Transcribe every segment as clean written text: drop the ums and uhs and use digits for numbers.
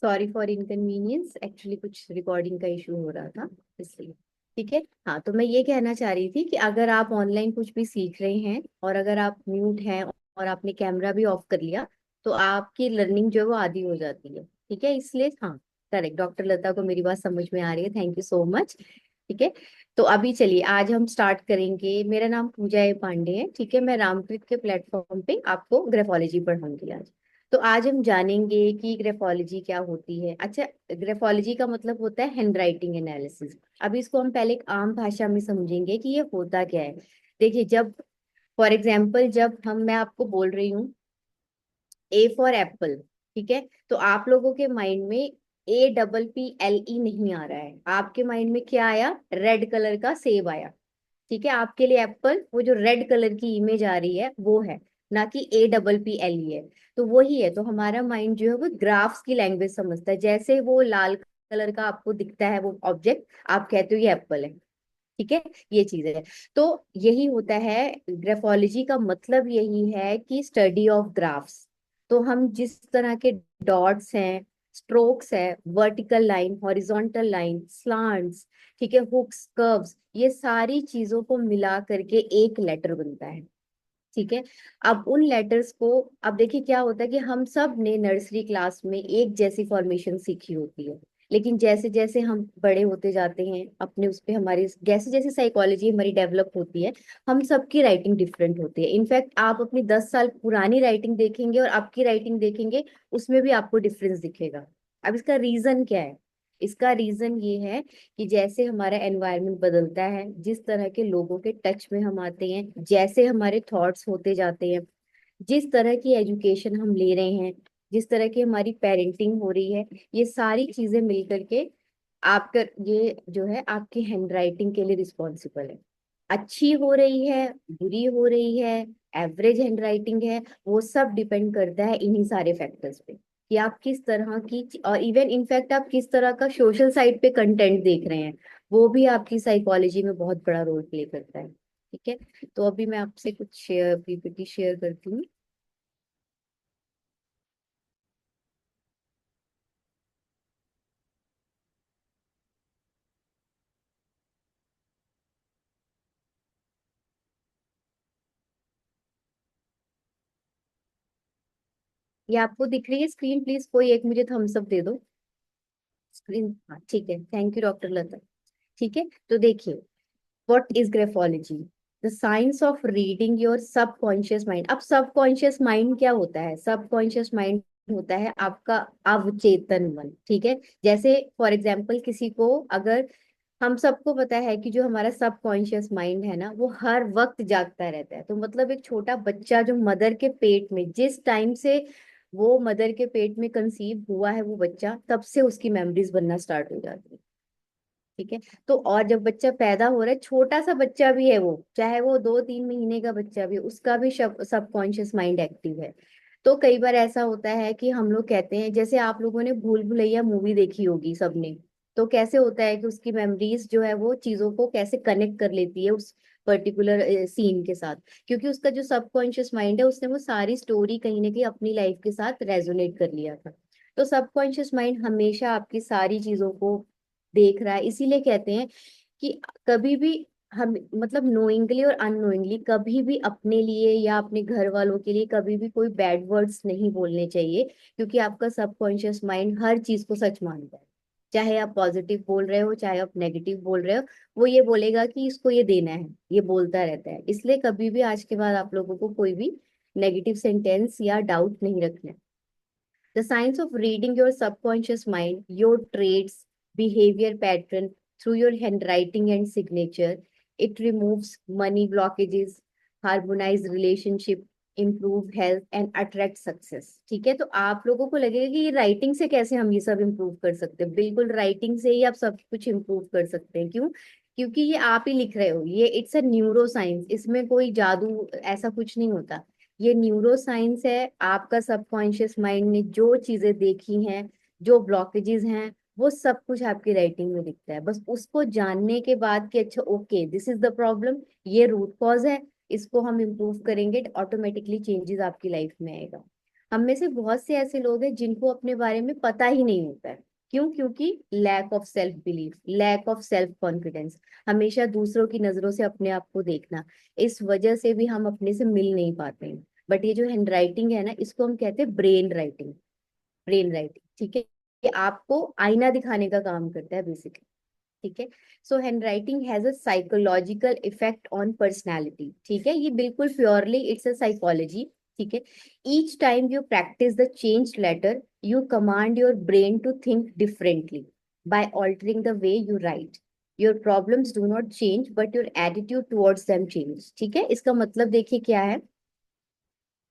Sorry for inconvenience, actually कुछ recording का issue हो रहा था इसलिए। ठीक है। हाँ, तो मैं ये कहना चाह रही थी कि अगर आप ऑनलाइन कुछ भी सीख रहे हैं और अगर आप म्यूट हैं और आपने कैमरा भी ऑफ कर लिया, तो आपकी लर्निंग जो है वो आधी हो जाती है। ठीक है, इसलिए हाँ, करेक्ट, डॉक्टर लता को मेरी बात समझ में आ रही है, थैंक यू सो मच। ठीक है, तो अभी चलिए आज हम स्टार्ट करेंगे। मेरा नाम पूजा ए पांडे है। ठीक है, मैं रामकृत के प्लेटफॉर्म पे आपको ग्राफोलॉजी पढ़ाऊंगी आज। तो आज हम जानेंगे कि ग्राफोलॉजी क्या होती है। अच्छा, ग्राफोलॉजी का मतलब होता है हैंड राइटिंग एनालिसिस। अब इसको हम पहले एक आम भाषा में समझेंगे कि ये होता क्या है। देखिए, जब फॉर एग्जाम्पल जब मैं आपको बोल रही हूँ ए फॉर एप्पल, ठीक है, तो आप लोगों के माइंड में APPLE नहीं आ रहा है, आपके माइंड में क्या आया? रेड कलर का सेब आया। ठीक है, आपके लिए एप्पल वो जो रेड कलर की इमेज आ रही है वो है, ना कि APPLE है। तो वही है, तो हमारा माइंड जो है वो ग्राफ्स की लैंग्वेज समझता है। जैसे वो लाल कलर का आपको दिखता है वो ऑब्जेक्ट, आप कहते हो ये एप्पल है। ठीक है, ये चीज है। तो यही होता है, ग्राफोलॉजी का मतलब यही है कि स्टडी ऑफ ग्राफ्स। तो हम जिस तरह के डॉट्स हैं, स्ट्रोक्स है, वर्टिकल लाइन, हॉरिजॉन्टल लाइन, स्लांट्स, ठीक है, हुक्स, कर्व्स, ये सारी चीजों को मिला करके एक लेटर बनता है। ठीक है, अब उन लेटर्स को, अब देखिए क्या होता है कि हम सब ने नर्सरी क्लास में एक जैसी फॉर्मेशन सीखी होती है, लेकिन जैसे जैसे हम बड़े होते जाते हैं अपने उस पे, हमारी जैसे जैसे साइकोलॉजी हमारी डेवलप होती है, हम सबकी राइटिंग डिफरेंट होती है। इनफैक्ट आप अपनी 10 साल पुरानी राइटिंग देखेंगे और आपकी राइटिंग देखेंगे, उसमें भी आपको डिफरेंस दिखेगा। अब इसका रीजन क्या है? इसका रीजन ये है कि जैसे हमारा एनवायरनमेंट बदलता है, जिस तरह के लोगों के टच में हम आते हैं, जैसे हमारे थॉट्स होते जाते हैं, जिस तरह की एजुकेशन हम ले रहे हैं, जिस तरह की हमारी पेरेंटिंग हो रही है, ये सारी चीजें मिलकर के आपका ये जो है आपकी हैंडराइटिंग के लिए रिस्पॉन्सिबल है। अच्छी हो रही है, बुरी हो रही है, एवरेज हैंडराइटिंग है, वो सब डिपेंड करता है इन्हीं सारे फैक्टर्स पे कि आप किस तरह की, और इवन इनफैक्ट आप किस तरह का सोशल साइट पे कंटेंट देख रहे हैं, वो भी आपकी साइकोलॉजी में बहुत बड़ा रोल प्ले करता है। ठीक है, तो अभी मैं आपसे कुछ शेयर PPT शेयर करती हूँ। ये आपको दिख रही है स्क्रीन? प्लीज कोई एक मुझे थम्स अप दे दो। स्क्रीन, हाँ ठीक है, थैंक यू डॉक्टर लता। ठीक है, तो देखिए, what is graphology? The science of reading your subconscious mind. अब सबकॉन्शियस माइंड क्या होता है? सबकॉन्शियस माइंड होता है आपका अवचेतन मन। ठीक है, जैसे फॉर एग्जाम्पल किसी को अगर, हम सबको पता है कि जो हमारा सबकॉन्शियस माइंड है ना, वो हर वक्त जागता रहता है। तो मतलब एक छोटा बच्चा जो मदर के पेट में, जिस टाइम से वो मदर के पेट में कंसीव हुआ है वो बच्चा, तब से उसकी मेमोरीज बनना स्टार्ट हो जाती है। ठीक है, तो और जब बच्चा पैदा हो रहा है, छोटा सा बच्चा भी है वो, चाहे वो 2-3 महीने का बच्चा भी है, उसका भी सबकॉन्शियस माइंड एक्टिव है। तो कई बार ऐसा होता है कि हम लोग कहते हैं, जैसे आप लोगों ने भूल भुलैया मूवी देखी होगी सबने, तो कैसे होता है कि उसकी मेमोरीज जो है वो चीजों को कैसे कनेक्ट कर लेती है उस पर्टिकुलर सीन के साथ, क्योंकि उसका जो सबकॉन्शियस माइंड है उसने वो सारी स्टोरी कहीं ना कहीं अपनी लाइफ के साथ रेजोनेट कर लिया था। तो सबकॉन्शियस माइंड हमेशा आपकी सारी चीजों को देख रहा है, इसीलिए कहते हैं कि कभी भी हम, मतलब नोइंगली और अननोइंगली, कभी भी अपने लिए या अपने घर वालों के लिए कभी भी कोई बैड वर्ड्स नहीं बोलने चाहिए, क्योंकि आपका सबकॉन्शियस माइंड हर चीज को सच मानता है। चाहे आप पॉजिटिव बोल रहे हो, चाहे आप नेगेटिव बोल रहे हो, वो ये बोलेगा कि इसको ये देना है, ये बोलता रहता है। इसलिए कभी भी आज के बाद आप लोगों को कोई भी नेगेटिव सेंटेंस या डाउट नहीं रखना है। The science of reading your subconscious mind, your traits, behavior pattern through your handwriting and signature. It removes money blockages, harmonize relationship, improve health and attract success। ठीक है, तो आप लोगों को लगेगा कि ये राइटिंग से कैसे हम ये सब इम्प्रूव कर सकते हैं? बिल्कुल, राइटिंग से ही आप सब कुछ इम्प्रूव कर सकते हैं। क्यों? क्योंकि ये आप ही लिख रहे हो, ये इट्स अ न्यूरो साइंस, इसमें कोई जादू ऐसा कुछ नहीं होता। ये न्यूरो साइंस है। आपका सबकॉन्शियस माइंड ने जो चीजें देखी हैं, जो ब्लॉकेजेस हैं, वो सब कुछ आपकी राइटिंग में दिखता है। बस उसको जानने के बाद कि अच्छा okay, this is the problem, ये रूट कॉज है, इसको हम इम्प्रूव करेंगे, ऑटोमेटिकली चेंजेस आपकी लाइफ में आएगा। हम में से बहुत से ऐसे लोग हैं जिनको अपने बारे में पता ही नहीं होता है। क्यों? क्योंकि lack of self belief, lack of self confidence, हमेशा दूसरों की नजरों से अपने आप को देखना, इस वजह से भी हम अपने से मिल नहीं पाते हैं। बट ये जो हैंड राइटिंग है ना, इसको हम कहते हैं ब्रेन राइटिंग। ब्रेन राइटिंग, ठीक है, ये आपको आईना दिखाने का काम करता है बेसिकली। ठीक है। सो hand writing has a psychological effect on personality. ठीक है, ये बिल्कुल प्योरली इट्स अ साइकोलॉजी। ठीक है। Each time you practise the change letter, you command your brain to think differently by altering the way you write. Your problems do not change but your attitude towards them change. ठीक है, इसका मतलब देखिए क्या है।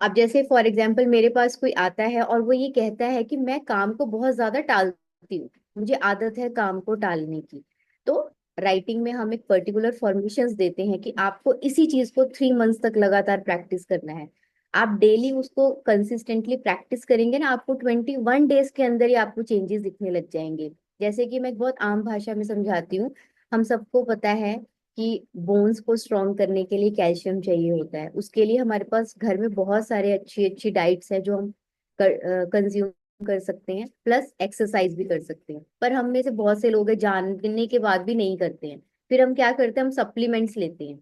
अब जैसे for example मेरे पास कोई आता है और वो ये कहता है कि मैं काम को बहुत ज्यादा टालती हूँ, मुझे आदत है काम को टालने की। तो राइटिंग में हम एक पर्टिकुलर फॉर्मेशंस देते हैं कि आपको इसी चीज को 3 मंथ्स तक लगातार प्रैक्टिस करना है। आप डेली उसको कंसिस्टेंटली प्रैक्टिस करेंगे ना, आपको 21 डेज के अंदर ही आपको चेंजेस दिखने लग जाएंगे। जैसे कि मैं एक बहुत आम भाषा में समझाती हूँ। हम सबको पता है कि बोन्स को स्ट्रॉन्ग करने के लिए कैल्शियम चाहिए होता है। उसके लिए हमारे पास घर में बहुत सारे अच्छी अच्छी डाइट्स है जो हम कंज्यूम कर सकते हैं, प्लस एक्सरसाइज भी कर सकते हैं। पर हम में से बहुत से लोग हैं जानने के बाद भी नहीं करते हैं। फिर हम क्या करते हैं, हम सप्लीमेंट्स लेते हैं।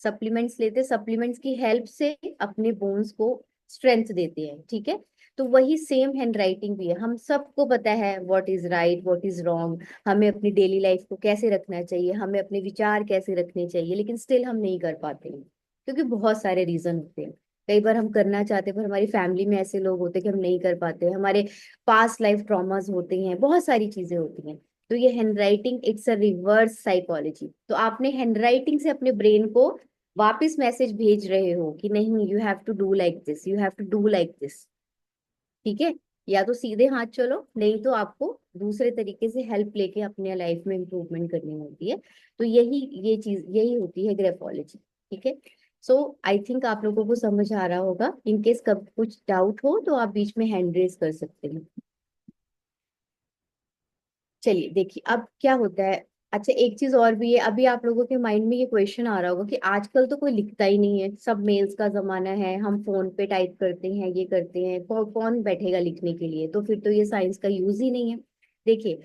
सप्लीमेंट्स की हेल्प से अपने बोन्स को स्ट्रेंथ देते हैं। ठीक है। तो वही सेम हैंड राइटिंग भी है। हम सबको पता है what is right, what is wrong, हमें अपनी डेली लाइफ को कैसे रखना चाहिए, हमें अपने विचार कैसे रखने चाहिए, लेकिन स्टिल हम नहीं कर पाते हैं क्योंकि बहुत सारे रीजन होते हैं। कई बार हम करना चाहते हैं पर हमारी फैमिली में ऐसे लोग होते हैं कि हम नहीं कर पाते हैं, हमारे पास्ट लाइफ ट्रॉमास होते हैं, बहुत सारी चीजें होती हैं। तो ये hand writing it's a reverse psychology. तो आपने हैंड राइटिंग से अपने ब्रेन को वापस मैसेज भेज रहे हो कि नहीं, you have to do like this, you have to do like this. ठीक है। या तो सीधे हाथ चलो, नहीं तो आपको दूसरे तरीके से हेल्प लेके अपने लाइफ में इंप्रूवमेंट करनी होती है। तो यही ये चीज यही होती है ग्राफोलॉजी। ठीक है। सो आई थिंक आप लोगों को समझ आ रहा होगा। इनकेस कब कुछ डाउट हो तो आप बीच में हैंड रेज कर सकते हैं। चलिए देखिए अब क्या होता है। अच्छा, एक चीज और भी है, अभी आप लोगों के माइंड में ये क्वेश्चन आ रहा होगा कि आजकल तो कोई लिखता ही नहीं है, सब मेल्स का जमाना है, हम फोन पे टाइप करते हैं, ये करते हैं, कौन बैठेगा लिखने के लिए, तो फिर तो ये साइंस का यूज ही नहीं है। देखिए,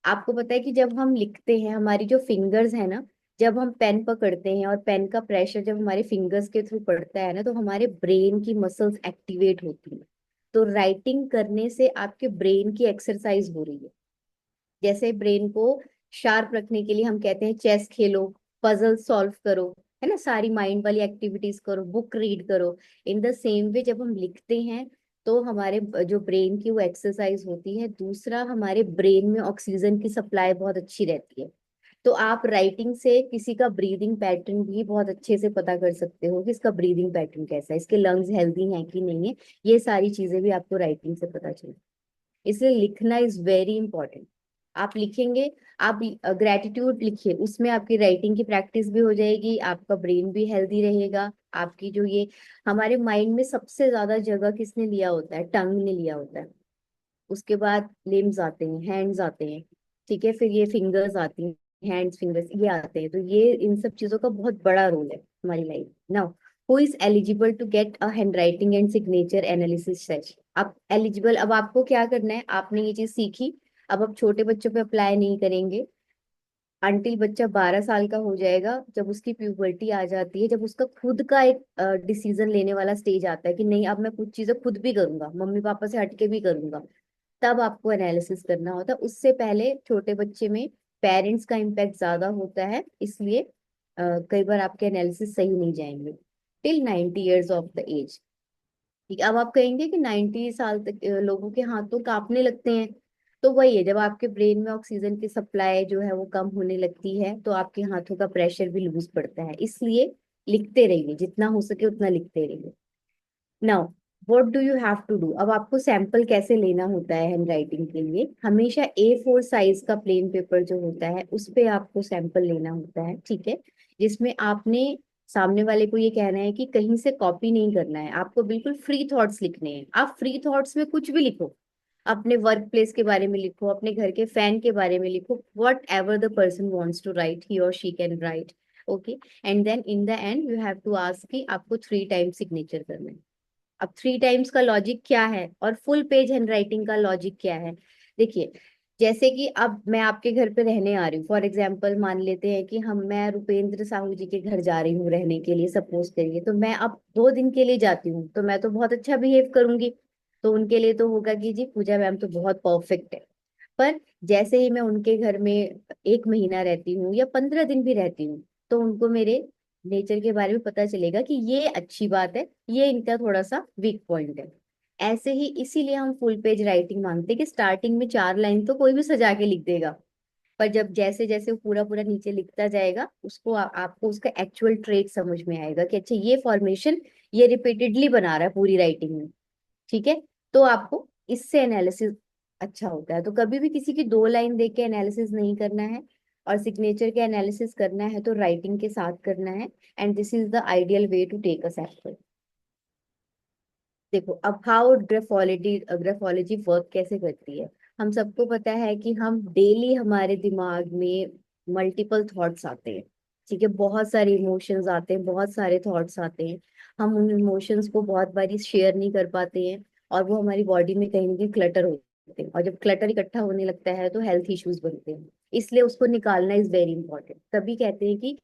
आपको पता है कि जब हम लिखते हैं, हमारी जो फिंगर्स है ना, जब हम पेन पकड़ते हैं और पेन का प्रेशर जब हमारे फिंगर्स के थ्रू पड़ता है ना, तो हमारे ब्रेन की मसल्स एक्टिवेट होती है। तो राइटिंग करने से आपके ब्रेन की एक्सरसाइज हो रही है। जैसे ब्रेन को शार्प रखने के लिए हम कहते हैं चेस खेलो, पजल सॉल्व करो, है ना, सारी माइंड वाली एक्टिविटीज करो, बुक रीड करो। इन द सेम वे जब हम लिखते हैं तो हमारे जो ब्रेन की वो एक्सरसाइज होती है। दूसरा, हमारे ब्रेन में ऑक्सीजन की सप्लाई बहुत अच्छी रहती है। तो आप राइटिंग से किसी का ब्रीदिंग पैटर्न भी बहुत अच्छे से पता कर सकते हो कि इसका ब्रीदिंग पैटर्न कैसा है, इसके लंग्स हेल्दी हैं कि नहीं है। ये सारी चीजें भी आपको राइटिंग से पता चलती, इसलिए लिखना इज वेरी इंपॉर्टेंट। आप लिखेंगे, आप ग्रेटिट्यूड लिखिए, उसमें आपकी राइटिंग की प्रैक्टिस भी हो जाएगी, आपका ब्रेन भी हेल्दी रहेगा। आपकी जो ये हमारे माइंड में सबसे ज्यादा जगह किसने लिया होता है, टंग ने लिया होता है। उसके बाद लिम्स आते हैं, हैंड्स आते हैं। ठीक है, फिर ये फिंगर्स आती हैं, हैंड्स फिंगर्स ये आते हैं। तो ये इन सब चीजों का बहुत बड़ा रोल है हमारी life. Now, who is eligible to get a handwriting and signature analysis session? अब एलिजिबल, अब आपको क्या करना है, आपने ये चीज सीखी, अब आप छोटे बच्चों पे अप्लाई नहीं करेंगे। अंटिल बच्चा 12 साल का हो जाएगा, जब उसकी प्यूबर्टी आ जाती है, जब उसका खुद का एक डिसीजन लेने वाला स्टेज आता है कि नहीं अब मैं कुछ चीजें खुद भी करूंगा, मम्मी पापा से हटके भी करूंगा, तब आपको एनालिसिस करना होता है। उससे पहले छोटे बच्चे में पेरेंट्स का इम्पैक्ट ज्यादा होता है, इसलिए कई बार आपके एनालिसिस सही नहीं जाएंगे till 90 years of the age. ठीक है, अब आप कहेंगे कि 90 साल तक लोगों के हाथ तो कांपने लगते हैं। तो वही है, जब आपके ब्रेन में ऑक्सीजन की सप्लाई जो है वो कम होने लगती है तो आपके हाथों का प्रेशर भी लूज पड़ता है। इसलिए लिखते रहिए, जितना हो सके उतना लिखते रहिए। Now, what do you have to do? अब आपको सैंपल कैसे लेना होता है हैंड राइटिंग के लिए? हमेशा A4 साइज का प्लेन पेपर जो होता है उस पे आपको सैंपल लेना होता है। ठीक है, जिसमें आपने सामने वाले को ये कहना है कि कहीं से कॉपी नहीं करना है, आपको बिल्कुल फ्री थॉट्स लिखने हैं। आप फ्री थॉट्स में कुछ भी लिखो, अपने वर्क प्लेस के बारे में लिखो, अपने घर के फैन के बारे में लिखो, whatever the person wants to write, he और she can write. Okay, and then in the end you have to ask कि आपको 3 टाइम सिग्नेचर करना है। अब 3 टाइम्स का लॉजिक क्या है और फुल पेज हैंडराइटिंग का लॉजिक क्या है? देखिए, जैसे कि अब मैं आपके घर पे रहने आ रही हूँ, फॉर एग्जाम्पल मान लेते हैं कि मैं रुपेंद्र साहू जी के घर जा रही हूँ रहने के लिए, सपोज करिए, तो मैं अब 2 दिन के लिए जाती हूँ, तो मैं तो बहुत अच्छा बिहेव करूंगी। तो उनके लिए तो होगा कि जी पूजा मैम तो बहुत परफेक्ट है। पर जैसे ही मैं उनके घर में 1 महीना रहती हूँ या 15 दिन भी रहती हूँ, तो उनको मेरे नेचर के बारे में पता चलेगा कि ये अच्छी बात है, ये इनका थोड़ा सा वीक पॉइंट है। ऐसे ही इसीलिए हम फुल पेज राइटिंग मांगते हैं कि स्टार्टिंग में 4 लाइन तो कोई भी सजा के लिख देगा, पर जब जैसे जैसे वो पूरा पूरा नीचे लिखता जाएगा, उसको आपको उसका एक्चुअल ट्रेट समझ में आएगा कि अच्छा ये फॉर्मेशन ये रिपीटेडली बना रहा है पूरी राइटिंग में। ठीक है, तो आपको इससे एनालिसिस अच्छा होता है। तो कभी भी किसी की 2 लाइन देख के एनालिसिस नहीं करना है, और सिग्नेचर के एनालिसिस करना है तो राइटिंग के साथ करना है। And this is the ideal way to take a sample. देखो, अब हाउ ग्राफोलॉजी वर्क कैसे करती है। हम सबको पता है कि हम डेली हमारे दिमाग में मल्टीपल थॉट्स आते हैं। ठीक है, बहुत सारे इमोशंस आते हैं, बहुत सारे थॉट्स आते हैं। हम उन इमोशंस को बहुत बारी शेयर नहीं कर पाते हैं, और वो हमारी बॉडी में कहीं ना कहीं क्लटर होते हैं, और जब क्लटर इकट्ठा होने लगता है तो हेल्थ इश्यूज बनते हैं। इसलिए उसको निकालना इज वेरी इंपॉर्टेंट। तभी कहते हैं कि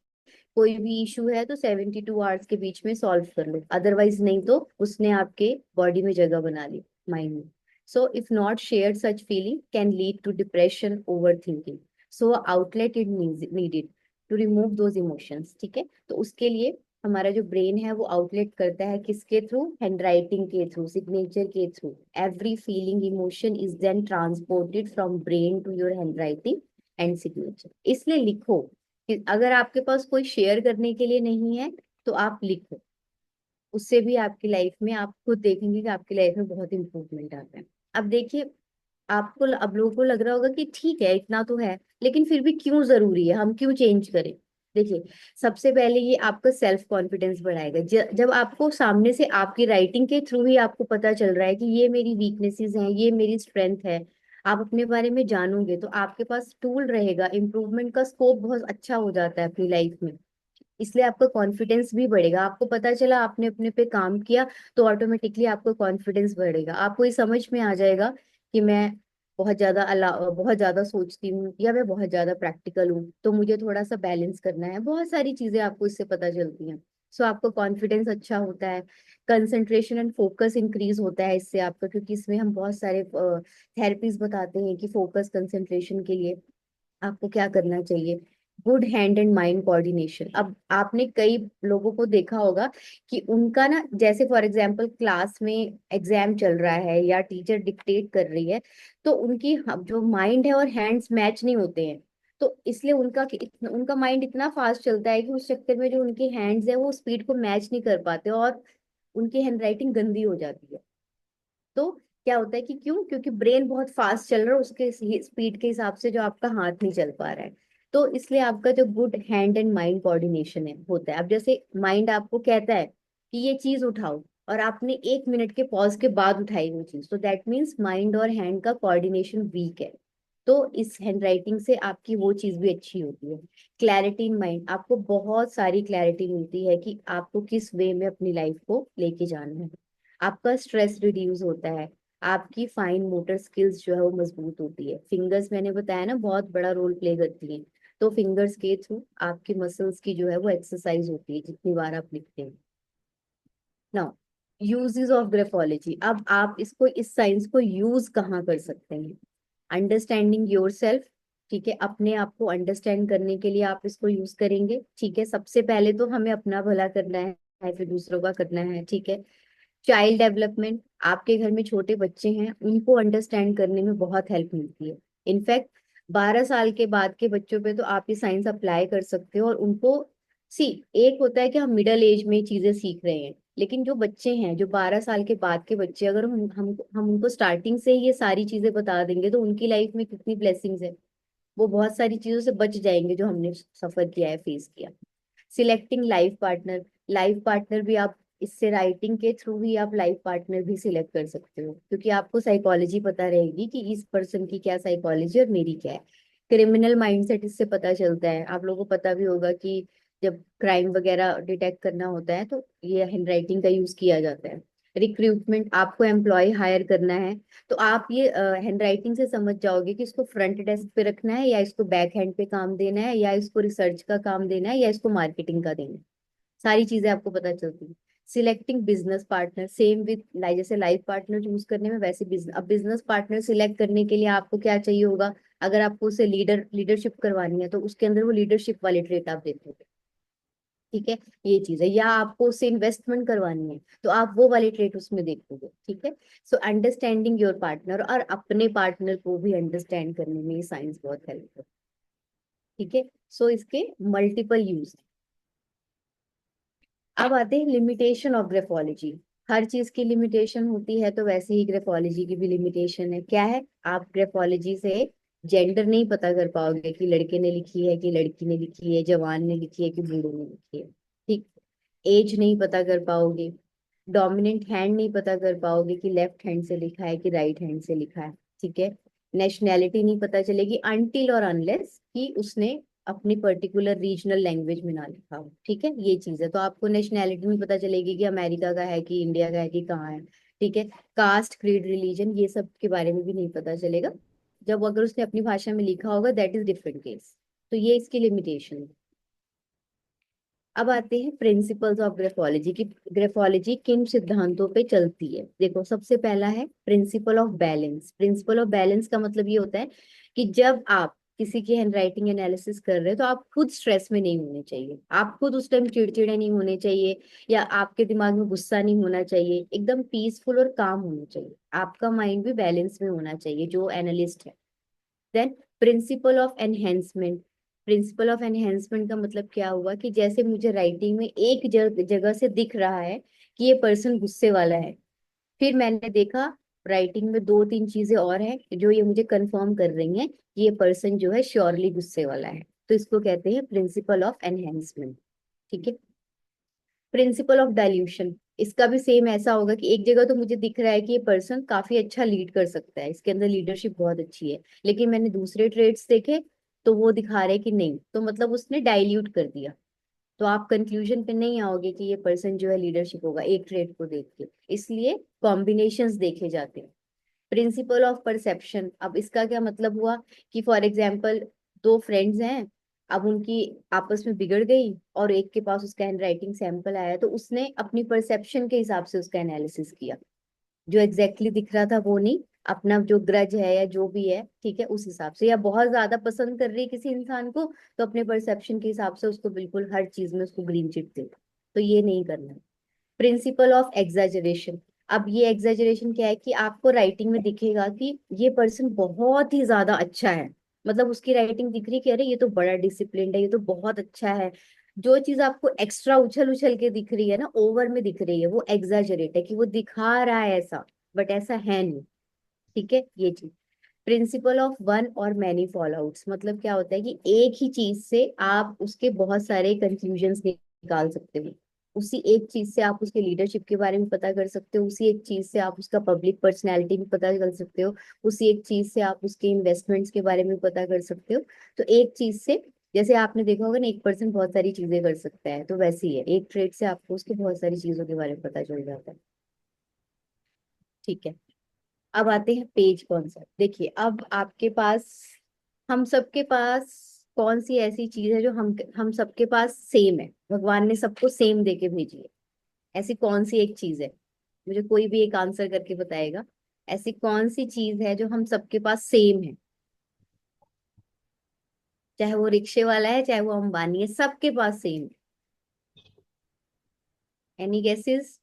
कोई भी इशू है तो 72 आवर्स के बीच में सॉल्व कर लो, अदरवाइज नहीं तो उसने आपके बॉडी में जगह बना ली, माइंड में। So if not share such feeling can lead to depression, overthinking. So outlet it needed to remove those emotions. ठीक है, तो उसके लिए हमारा जो ब्रेन है वो आउटलेट करता है किसके थ्रू? हैंडराइटिंग के थ्रू, सिग्नेचर के through. Every feeling emotion is then transported from brain to your handwriting and signature. इसलिए लिखो कि अगर आपके पास कोई शेयर करने के लिए नहीं है तो आप लिखो। उससे भी आपकी लाइफ में आप खुद देखेंगे कि आपकी लाइफ में बहुत इंप्रूवमेंट आता है। अब देखिए, आपको अब लोगों को लग रहा होगा कि ठीक है इतना तो है, लेकिन फिर भी क्यों जरूरी है, हम क्यों चेंज करें? देखिए, सबसे पहले ये आपका सेल्फ कॉन्फिडेंस बढ़ाएगा। जब आपको सामने से आपकी राइटिंग के थ्रू ही आपको पता चल रहा है कि ये मेरी वीकनेसेस हैं, ये मेरी स्ट्रेंथ है, आप अपने बारे में जानोगे, तो आपके पास टूल रहेगा, इम्प्रूवमेंट का स्कोप बहुत अच्छा हो जाता है अपनी लाइफ में। इसलिए आपका कॉन्फिडेंस भी बढ़ेगा। आपको पता चला आपने अपने पे काम किया, तो ऑटोमेटिकली आपका कॉन्फिडेंस बढ़ेगा। आपको ये समझ में आ जाएगा कि मैं बहुत ज्यादा सोचती हूँ, या मैं बहुत ज्यादा प्रैक्टिकल हूँ, तो मुझे थोड़ा सा बैलेंस करना है। बहुत सारी चीजें आपको इससे पता चलती हैं। सो आपका कॉन्फिडेंस अच्छा होता है, कंसंट्रेशन एंड फोकस इंक्रीज होता है इससे आपका, क्योंकि इसमें हम बहुत सारे थेरेपीज बताते हैं कि फोकस कंसंट्रेशन के लिए आपको क्या करना चाहिए। Good hand and mind coordination. अब आपने कई लोगों को देखा होगा कि उनका ना, जैसे फॉर एग्जांपल क्लास में एग्जाम चल रहा है या टीचर डिक्टेट कर रही है, तो उनकी जो माइंड है और हैंड्स मैच नहीं होते हैं। तो इसलिए उनका माइंड इतना फास्ट चलता है कि उस चक्कर में जो उनके हैंड्स है वो स्पीड को मैच नहीं कर पाते, और उनकी हैंडराइटिंग गंदी हो जाती है। तो क्या होता है कि क्यों? क्योंकि ब्रेन बहुत फास्ट चल रहा है, उसके स्पीड के हिसाब से जो आपका हाथ नहीं चल पा रहा है। तो इसलिए आपका जो good hand and mind coordination है होता है। अब जैसे माइंड आपको कहता है कि ये चीज उठाओ, और आपने 1 मिनट के पॉज के बाद उठाई वो चीज, तो दैट मीन्स माइंड और हैंड का कोऑर्डिनेशन वीक है। तो इस हैंड राइटिंग से आपकी वो चीज भी अच्छी होती है। क्लैरिटी इन माइंड, आपको बहुत सारी क्लैरिटी मिलती है कि आपको किस वे में अपनी लाइफ को लेके जाना है। आपका स्ट्रेस रिड्यूस होता है। आपकी फाइन मोटर स्किल्स जो है वो मजबूत होती है। फिंगर्स मैंने बताया ना बहुत बड़ा रोल प्ले करती हैं। तो फिंगर्स के थ्रू आपकी मसल्स की जो है वो एक्सरसाइज होती है जितनी बार आप लिखते हैं। Now, uses of graphology. अब आप इसको, इस साइंस को यूज कहाँ कर सकते हैं? Understanding your self. ठीक है, अपने आप को अंडरस्टैंड करने के लिए आप इसको यूज करेंगे। ठीक है, सबसे पहले तो हमें अपना भला करना है, फिर दूसरों का करना है। ठीक है, चाइल्ड डेवलपमेंट, आपके घर में छोटे बच्चे हैं, उनको अंडरस्टैंड करने में बहुत हेल्प मिलती है। इनफैक्ट 12 साल के बाद के बच्चों पे तो आप ये साइंस अप्लाई कर सकते हो, और उनको सी, एक होता है कि हम मिडल एज में चीजें सीख रहे हैं, लेकिन जो बच्चे हैं, जो 12 साल के बाद के बच्चे, अगर हम उनको स्टार्टिंग से ही ये सारी चीजें बता देंगे तो उनकी लाइफ में कितनी ब्लेसिंग्स है। वो बहुत सारी चीजों से बच जाएंगे जो हमने सफर किया है, फेस किया। Selecting life partner. Life partner भी आप इससे, राइटिंग के थ्रू ही आप लाइफ पार्टनर भी सिलेक्ट कर सकते हो, क्योंकि आपको साइकोलॉजी पता रहेगी कि इस पर्सन की क्या साइकोलॉजी और मेरी क्या है। क्रिमिनल माइंडसेट इससे पता चलता है। आप लोगों को पता भी होगा कि जब क्राइम वगैरह डिटेक्ट करना होता है तो ये हैंडराइटिंग का यूज किया जाता है। रिक्रूटमेंट, आपको एम्प्लॉय हायर करना है, तो आप ये हैंड राइटिंग से समझ जाओगे कि इसको फ्रंट डेस्क पे रखना है, या इसको बैक हैंड पे काम देना है, या इसको रिसर्च का काम देना है, या इसको मार्केटिंग का देना है। सारी चीजें आपको पता चलती है। Selecting business partner, same with जैसे लाइफ पार्टनर चूज करने में, वैसे बिजनेस, अब बिजनेस पार्टनर सिलेक्ट करने के लिए आपको क्या चाहिए होगा? अगर आपको उसे लीडरशिप करवानी है तो उसके अंदर वो लीडरशिप वाले ट्रेट आप देखोगे। ठीक है, ये चीज है। या आपको उससे इन्वेस्टमेंट करवानी है तो आप वो वाले ट्रेट उसमें देखोगे। ठीक है। सो अंडरस्टैंडिंग योर पार्टनर, और अपने पार्टनर को भी अंडरस्टैंड करने में ये साइंस बहुत हेल्प करती है। ठीक है। सो इसके मल्टीपल यूज। अब आते हैं लिमिटेशन ऑफ ग्राफोलॉजी। हर चीज की लिमिटेशन होती है, तो वैसे ही ग्राफोलॉजी की भी लिमिटेशन है। क्या है? आप ग्राफोलॉजी से जेंडर नहीं पता कर पाओगे कि लड़के ने लिखी है कि लड़की ने लिखी है, जवान ने लिखी है कि बूढ़े ने लिखी है। ठीक। एज नहीं पता कर पाओगे। डोमिनेंट हैंड नहीं पता कर पाओगे कि लेफ्ट हैंड से लिखा है कि राइट हैंड से लिखा है। ठीक है। नेशनैलिटी नहीं पता चलेगी अनटिल और अनलेस कि उसने अपनी पर्टिकुलर रीजनल लैंग्वेज में ना लिखा हो। ठीक है, ये चीज है। तो आपको नेशनैलिटी नहीं पता चलेगी कि अमेरिका का है कि इंडिया का है कि कहाँ है। ठीक है। कास्ट, क्रीड, रिलीजन, ये सब के बारे में भी नहीं पता चलेगा। जब अगर उसने अपनी भाषा में लिखा होगा, दैट इज डिफरेंट केस। तो ये इसकी लिमिटेशन है। अब आते हैं प्रिंसिपल्स ऑफ ग्राफोलॉजी की। ग्राफोलॉजी किन सिद्धांतों पे चलती है? देखो, सबसे पहला है principle of balance. Principle of balance का मतलब ये होता है कि जब आप किसी की हैंड राइटिंग एनालिसिस कर रहे हो तो आप खुद स्ट्रेस में नहीं होने चाहिए, आप खुद उस टाइम चिड़चिड़े नहीं होने चाहिए, या आपके दिमाग में गुस्सा नहीं होना चाहिए। एकदम पीसफुल और काम होना चाहिए, आपका माइंड भी बैलेंस में होना चाहिए जो एनालिस्ट है। Then principle of enhancement. Principle of enhancement का मतलब क्या हुआ कि जैसे मुझे राइटिंग में एक जगह से दिख रहा है कि ये पर्सन गुस्से वाला है, फिर मैंने देखा राइटिंग में दो तीन चीजें और हैं जो ये मुझे कंफर्म कर रही हैं कि ये पर्सन जो है श्योरली गुस्से वाला है, तो इसको कहते हैं प्रिंसिपल ऑफ एनहेंसमेंट। ठीक है। प्रिंसिपल ऑफ डाइल्यूशन, इसका भी सेम ऐसा होगा कि एक जगह तो मुझे दिख रहा है कि ये पर्सन काफी अच्छा लीड कर सकता है, इसके अंदर लीडरशिप बहुत अच्छी है, लेकिन मैंने दूसरे ट्रेड्स देखे तो वो दिखा रहे कि नहीं, तो मतलब उसने डाइल्यूट कर दिया। तो आप कंक्लूजन पे नहीं आओगे कि ये पर्सन जो है लीडरशिप होगा एक ट्रेड को देख के। इसलिए कॉम्बिनेशंस देखे जाते हैं। प्रिंसिपल ऑफ परसेप्शन, अब इसका क्या मतलब हुआ कि फॉर एग्जाम्पल दो फ्रेंड्स हैं, अब उनकी आपस में बिगड़ गई, और एक के पास उसका हैंड राइटिंग सैंपल आया तो उसने अपनी परसेप्शन के हिसाब से उसका एनालिसिस किया। जो एग्जैक्टली दिख रहा था वो नहीं, अपना जो ग्रज है या जो भी है, ठीक है, उस हिसाब से, या बहुत ज्यादा पसंद कर रही है किसी इंसान को तो अपने परसेप्शन के हिसाब से उसको बिल्कुल हर चीज में उसको ग्रीन चिट दे। तो ये नहीं करना। Principle of exaggeration. अब ये एग्जैजरेशन क्या है कि आपको राइटिंग में दिखेगा कि ये पर्सन बहुत ही ज्यादा अच्छा है, मतलब उसकी राइटिंग दिख रही है कि अरे ये तो बड़ा डिसिप्लिन्ड है, ये तो बहुत अच्छा है। जो चीज आपको एक्स्ट्रा उछल उछल के दिख रही है ना, ओवर में दिख रही है, वो एग्जैजरेट है कि वो दिखा रहा है ऐसा, बट ऐसा है नहीं। ठीक है, ये चीज। प्रिंसिपल ऑफ वन और मैनी फॉलोआउट्स, मतलब क्या होता है कि एक ही चीज से आप उसके बहुत सारे कंक्लूजन्स निकाल सकते हो। उसी एक चीज से आप उसके लीडरशिप के बारे में पता कर सकते हो, उसी एक चीज से आप उसका पब्लिक पर्सनैलिटी भी पता कर सकते हो, उसी एक चीज से आप उसके इन्वेस्टमेंट्स के बारे में पता कर सकते हो। तो एक चीज से, जैसे आपने देखा होगा ना, एक पर्सन बहुत सारी चीजें कर सकता है, तो वैसे ही है, एक ट्रेड से आपको उसके बहुत सारी चीजों के बारे में पता चल जाता है। ठीक है। अब आते हैं पेज कॉन्सेप्ट। देखिए, अब आपके पास, हम सबके पास कौन सी ऐसी चीज है जो हम सबके पास सेम है, भगवान ने सबको सेम दे के भेजी है? ऐसी कौन सी एक चीज है? मुझे कोई भी एक आंसर करके बताएगा। ऐसी कौन सी चीज है जो हम सबके पास सेम है? चाहे वो रिक्शे वाला है, चाहे वो अंबानी है, सबके पास सेम है। Any guesses?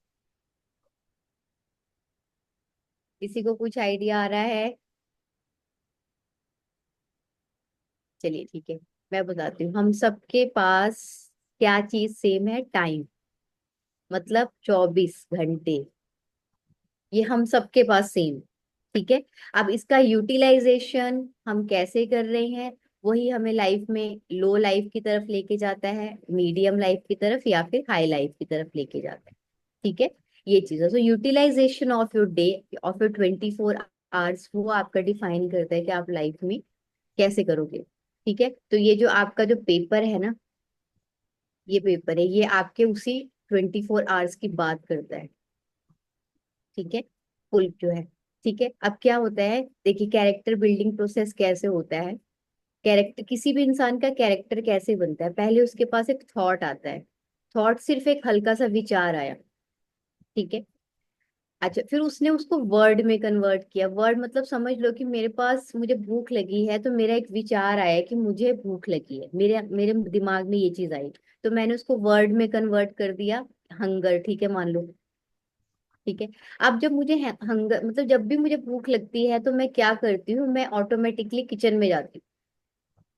किसी को कुछ आइडिया आ रहा है? चलिए ठीक है, मैं बताती हूँ। हम सबके पास क्या चीज सेम है? टाइम, मतलब 24 घंटे। ये हम सबके पास सेम। ठीक है। अब इसका यूटिलाइजेशन हम कैसे कर रहे हैं, वही हमें लाइफ में लो लाइफ की तरफ लेके जाता है, मीडियम लाइफ की तरफ, या फिर हाई लाइफ की तरफ लेके जाता है। ठीक है, ये चीज है। So utilization of your day, of your 24 hours, वो आपका डिफाइन करता है कि आप लाइफ में कैसे करोगे। ठीक है। तो ये जो आपका जो पेपर है ना, ये पेपर है, ये आपके उसी 24 आवर्स की बात करता है। ठीक है, फुल जो है। ठीक है, अब क्या होता है, देखिए कैरेक्टर बिल्डिंग प्रोसेस कैसे होता है। कैरेक्टर, किसी भी इंसान का कैरेक्टर कैसे बनता है, पहले उसके पास एक थॉट आता है। थॉट सिर्फ एक हल्का सा विचार आया, ठीक है। अच्छा, फिर उसने उसको वर्ड में कन्वर्ट किया। वर्ड मतलब समझ लो कि मेरे पास, मुझे भूख लगी है तो मेरा एक विचार आया कि मुझे भूख लगी है, मेरे मेरे दिमाग में ये चीज आई, तो मैंने उसको वर्ड में कन्वर्ट कर दिया, हंगर, ठीक है, मान लो। ठीक है, अब जब मुझे हंगर मतलब जब भी मुझे भूख लगती है तो मैं क्या करती हूँ, मैं ऑटोमेटिकली किचन में जाती हूँ।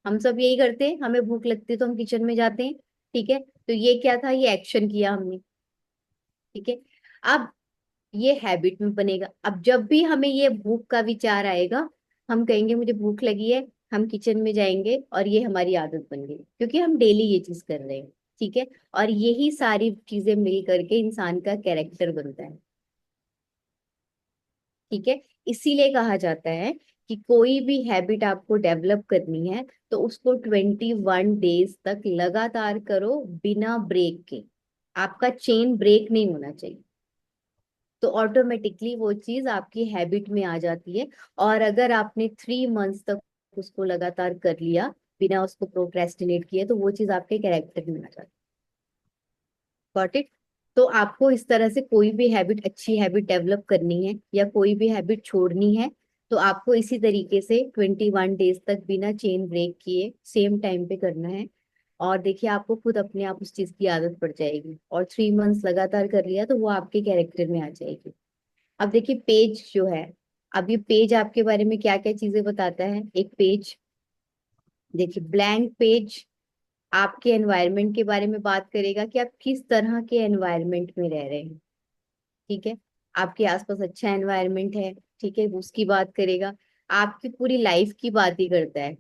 हम सब यही करते हैं, हमें भूख लगती है तो हम किचन में जाते हैं। ठीक है, तो ये क्या था, ये एक्शन किया हमने। ठीक है, अब ये हैबिट में बनेगा। अब जब भी हमें ये भूख का विचार आएगा, हम कहेंगे मुझे भूख लगी है, हम किचन में जाएंगे, और ये हमारी आदत बन गई क्योंकि हम डेली ये चीज कर रहे हैं। ठीक है, और यही सारी चीजें मिल करके इंसान का कैरेक्टर बनता है। ठीक है, इसीलिए कहा जाता है कि कोई भी हैबिट आपको डेवलप करनी है तो उसको 21 डेज तक लगातार करो, बिना ब्रेक के। आपका चेन ब्रेक नहीं होना चाहिए, तो ऑटोमेटिकली वो चीज आपकी हैबिट में आ जाती है। और अगर आपने 3 मंथ्स तक उसको लगातार कर लिया, बिना उसको प्रोक्रेस्टिनेट किए, तो वो चीज आपके कैरेक्टर में आ जाती है। Got it. तो आपको इस तरह से कोई भी हैबिट, अच्छी हैबिट डेवलप करनी है या कोई भी हैबिट छोड़नी है, तो आपको इसी तरीके से 21 डेज तक बिना चेन ब्रेक किए सेम टाइम पे करना है। और देखिए, आपको खुद अपने आप उस चीज की आदत पड़ जाएगी, और 3 मंथ्स लगातार कर लिया तो वो आपके कैरेक्टर में आ जाएगी। अब देखिए पेज जो है, अब ये पेज आपके बारे में क्या क्या चीजें बताता है। एक पेज, देखिए ब्लैंक पेज आपके एनवायरनमेंट के बारे में बात करेगा कि आप किस तरह के एनवायरनमेंट में रह रहे हैं। ठीक है, आपके आसपास अच्छा एनवायरनमेंट है, ठीक है, उसकी बात करेगा। आपकी पूरी लाइफ की बात ही करता है।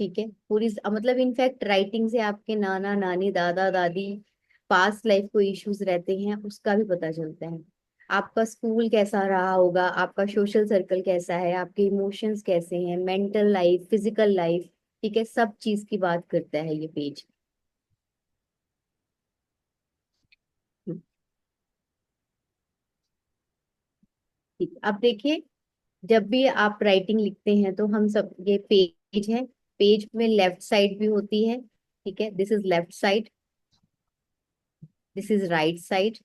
ठीक है, पूरी मतलब इनफैक्ट राइटिंग से आपके नाना नानी दादा दादी पास्ट लाइफ को इश्यूज रहते हैं उसका भी पता चलता है। आपका स्कूल कैसा रहा होगा, आपका सोशल सर्कल कैसा है, आपके इमोशंस कैसे हैं, मेंटल लाइफ, फिजिकल लाइफ, ठीक है, सब चीज की बात करता है ये पेज। ठीक, अब देखिए, जब भी आप राइटिंग लिखते हैं तो हम सब, ये पेज है, पेज में लेफ्ट साइड भी होती है। ठीक है, this is left side, this is right side.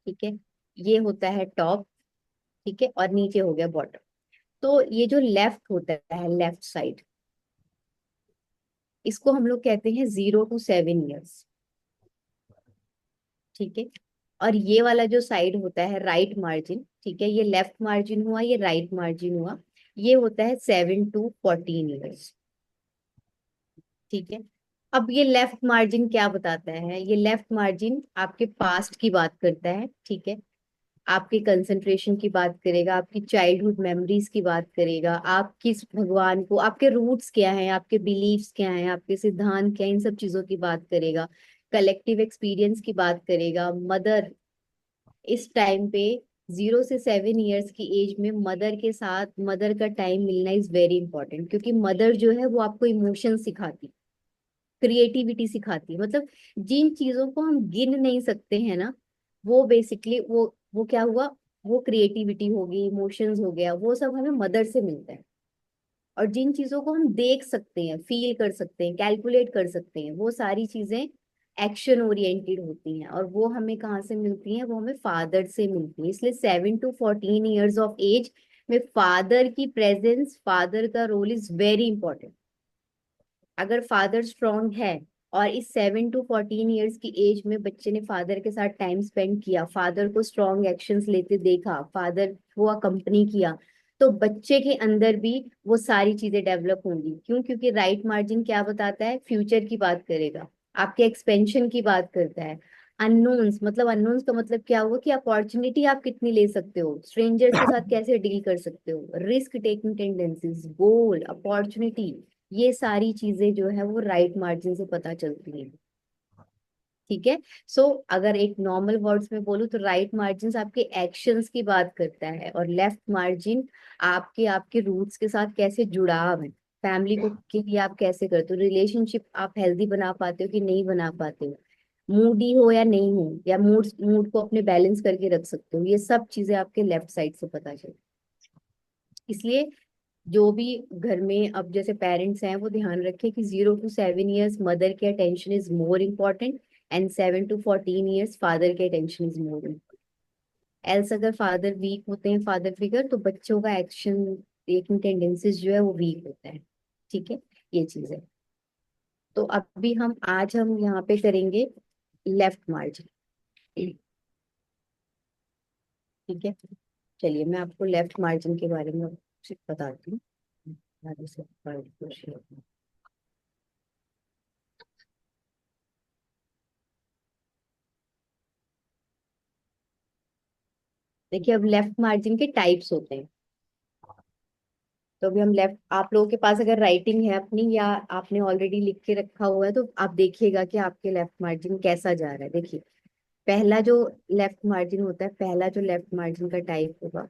ठीक है, ये होता है टॉप, ठीक है, और नीचे हो गया बॉटम। तो ये जो लेफ्ट होता है, लेफ्ट साइड, इसको हम लोग कहते हैं 0 to 7 years। ठीक है, और ये वाला जो साइड होता है राइट मार्जिन, ठीक है, ये लेफ्ट मार्जिन हुआ, ये राइट मार्जिन हुआ, ये होता है 7 to 14 years। ठीक है, अब ये लेफ्ट मार्जिन क्या बताता है, ये लेफ्ट मार्जिन आपके पास्ट की बात करता है। ठीक है, आपके कंसंट्रेशन की बात करेगा, आपकी चाइल्डहुड मेमोरीज की बात करेगा, आप किस भगवान को, आपके रूट्स क्या हैं, आपके बिलीव्स क्या हैं, आपके सिद्धांत क्या हैं, इन सब चीजों की बात करेगा। कलेक्टिव एक्सपीरियंस की बात करेगा। मदर, इस टाइम पे 0 से 7 years की एज में मदर के साथ, मदर का टाइम मिलना इज वेरी इंपॉर्टेंट, क्योंकि मदर जो है वो आपको इमोशन सिखाती, क्रिएटिविटी सिखाती है। मतलब जिन चीजों को हम गिन नहीं सकते हैं ना, वो बेसिकली वो क्या हुआ, वो क्रिएटिविटी होगी, इमोशंस हो गया, वो सब हमें मदर से मिलता है। और जिन चीजों को हम देख सकते हैं, फील कर सकते हैं, कैलकुलेट कर सकते हैं, वो सारी चीजें एक्शन ओरिएंटेड होती हैं, और वो हमें कहाँ से मिलती हैं, वो हमें फादर से मिलती है। इसलिए 7 to 14 years ऑफ एज में फादर की प्रेजेंस, फादर का रोल इज वेरी इंपॉर्टेंट। अगर फादर स्ट्रांग है, और इस 7 to 14 years की एज में बच्चे ने फादर के साथ टाइम स्पेंड किया, फादर को स्ट्रांग एक्शंस लेते देखा, फादर को अकम्पनी किया, तो बच्चे के अंदर भी वो सारी चीजें डेवलप होंगी। क्यों? क्योंकि राइट मार्जिन क्या बताता है, फ्यूचर की बात करेगा, आपके एक्सपेंशन की बात करता है। अननोन्स, मतलब अननोन्स का मतलब क्या हुआ कि अपॉर्चुनिटी आप कितनी ले सकते हो, स्ट्रेंजर्स के साथ कैसे डील कर सकते हो, रिस्क टेकिंग टेंडेंसीज, गोल, अपॉर्चुनिटी, ये सारी चीजें जो है वो राइट मार्जिन से पता चलती हैं। ठीक है, सो अगर एक नॉर्मल वर्ड्स में बोलूँ तो राइट मार्जिन आपके एक्शंस की बात करता है, और लेफ्ट मार्जिन आपके आपके रूट्स के साथ कैसे जुड़ाव है, फैमिली को के लिए आप कैसे करते हो, रिलेशनशिप आप हेल्दी बना पाते हो कि नहीं बना पाते हो, मूडी हो या नहीं हो, या मूड मूड को अपने बैलेंस करके रख सकते हो, ये सब चीजें आपके लेफ्ट साइड से पता चले। इसलिए जो भी घर में अब जैसे पेरेंट्स हैं वो ध्यान रखें कि 0 to 7 years मदर के attention is more important, and 7 to 14 years father के attention is more important. Else अगर फादर वीक होते हैं, फादर फिगर, तो बच्चों का एक्शन टेकिंग टेंडेंसीज जो है वो वीक होता है। ठीक है, ये चीज है। तो अभी हम यहाँ पे करेंगे लेफ्ट मार्जिन। ठीक है, चलिए मैं आपको लेफ्ट मार्जिन के बारे में कुछ बताती हूँ। आगे से देखिए, अब लेफ्ट मार्जिन के टाइप्स होते हैं। तो अभी हम लेफ्ट, आप लोगों के पास अगर राइटिंग है अपनी या आपने ऑलरेडी लिख के रखा हुआ है, तो आप देखिएगा कि आपके लेफ्ट मार्जिन कैसा जा रहा है। देखिए, पहला जो लेफ्ट मार्जिन होता है, पहला जो लेफ्ट मार्जिन का टाइप होगा,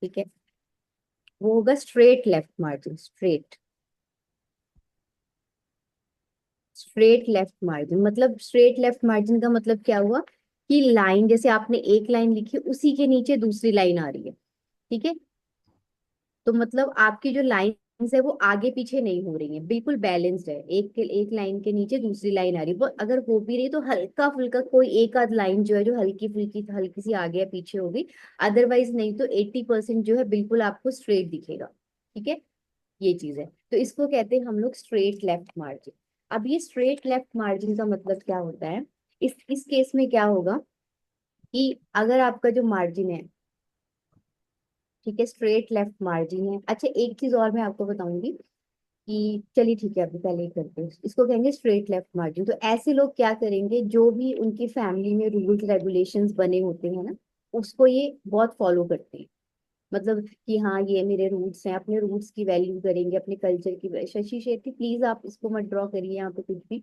ठीक है, वो होगा straight left margin. Straight, straight left margin मतलब, स्ट्रेट लेफ्ट मार्जिन का मतलब क्या हुआ कि लाइन, जैसे आपने एक लाइन लिखी, उसी के नीचे दूसरी लाइन आ रही है। ठीक है, तो मतलब आपकी जो लाइंस है वो आगे पीछे नहीं हो रही है, बिल्कुल बैलेंस्ड है। एक लाइन के नीचे दूसरी लाइन आ रही है, वो अगर हो भी रही तो हल्का फुल्का कोई एक आध लाइन जो है जो हल्की सी आगे या पीछे होगी। अदरवाइज नहीं तो 80% जो है बिल्कुल आपको स्ट्रेट दिखेगा। ठीक है, ये चीज है। तो इसको कहते हैं हम लोग स्ट्रेट लेफ्ट मार्जिन। अब ये स्ट्रेट लेफ्ट मार्जिन का मतलब क्या होता है, इस केस में क्या होगा कि अगर आपका जो मार्जिन है, ठीक है, स्ट्रेट लेफ्ट मार्जिन है। अच्छा, एक चीज और मैं आपको बताऊंगी कि चलिए ठीक है, अभी पहले ही करते हैं, इसको कहेंगे स्ट्रेट लेफ्ट मार्जिन। तो ऐसे लोग क्या करेंगे, जो भी उनकी फैमिली में रूल्स रेगुलेशंस बने होते हैं ना, उसको ये बहुत फॉलो करते हैं। मतलब कि हाँ, ये मेरे रूट्स हैं, अपने रूट्स की वैल्यू करेंगे, अपने कल्चर की। शशि शेट्टी प्लीज आप इसको मत ड्रॉ करिए यहाँ पे कुछ भी।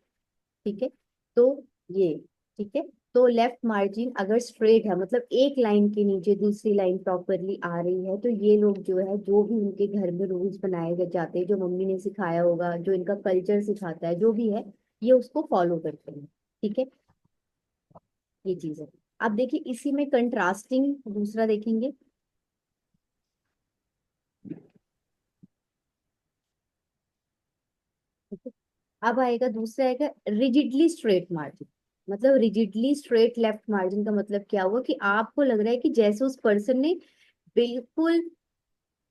ठीक है, तो ये, ठीक है, तो लेफ्ट मार्जिन अगर स्ट्रेट है, मतलब एक लाइन के नीचे दूसरी लाइन प्रॉपरली आ रही है, तो ये लोग जो है, जो भी उनके घर में रूल्स बनाए गए जाते हैं, जो मम्मी ने सिखाया होगा, जो इनका कल्चर सिखाता है, जो भी है, ये उसको फॉलो करते हैं। ठीक है, ये चीज है। अब देखिए, इसी में कंट्रास्टिंग दूसरा देखेंगे। ठीक है? अब आएगा दूसरा, आएगा रिजिडली स्ट्रेट मार्जिन। मतलब रिजिडली स्ट्रेट लेफ्ट मार्जिन का मतलब क्या हुआ कि आपको लग रहा है कि जैसे उस पर्सन ने बिल्कुल,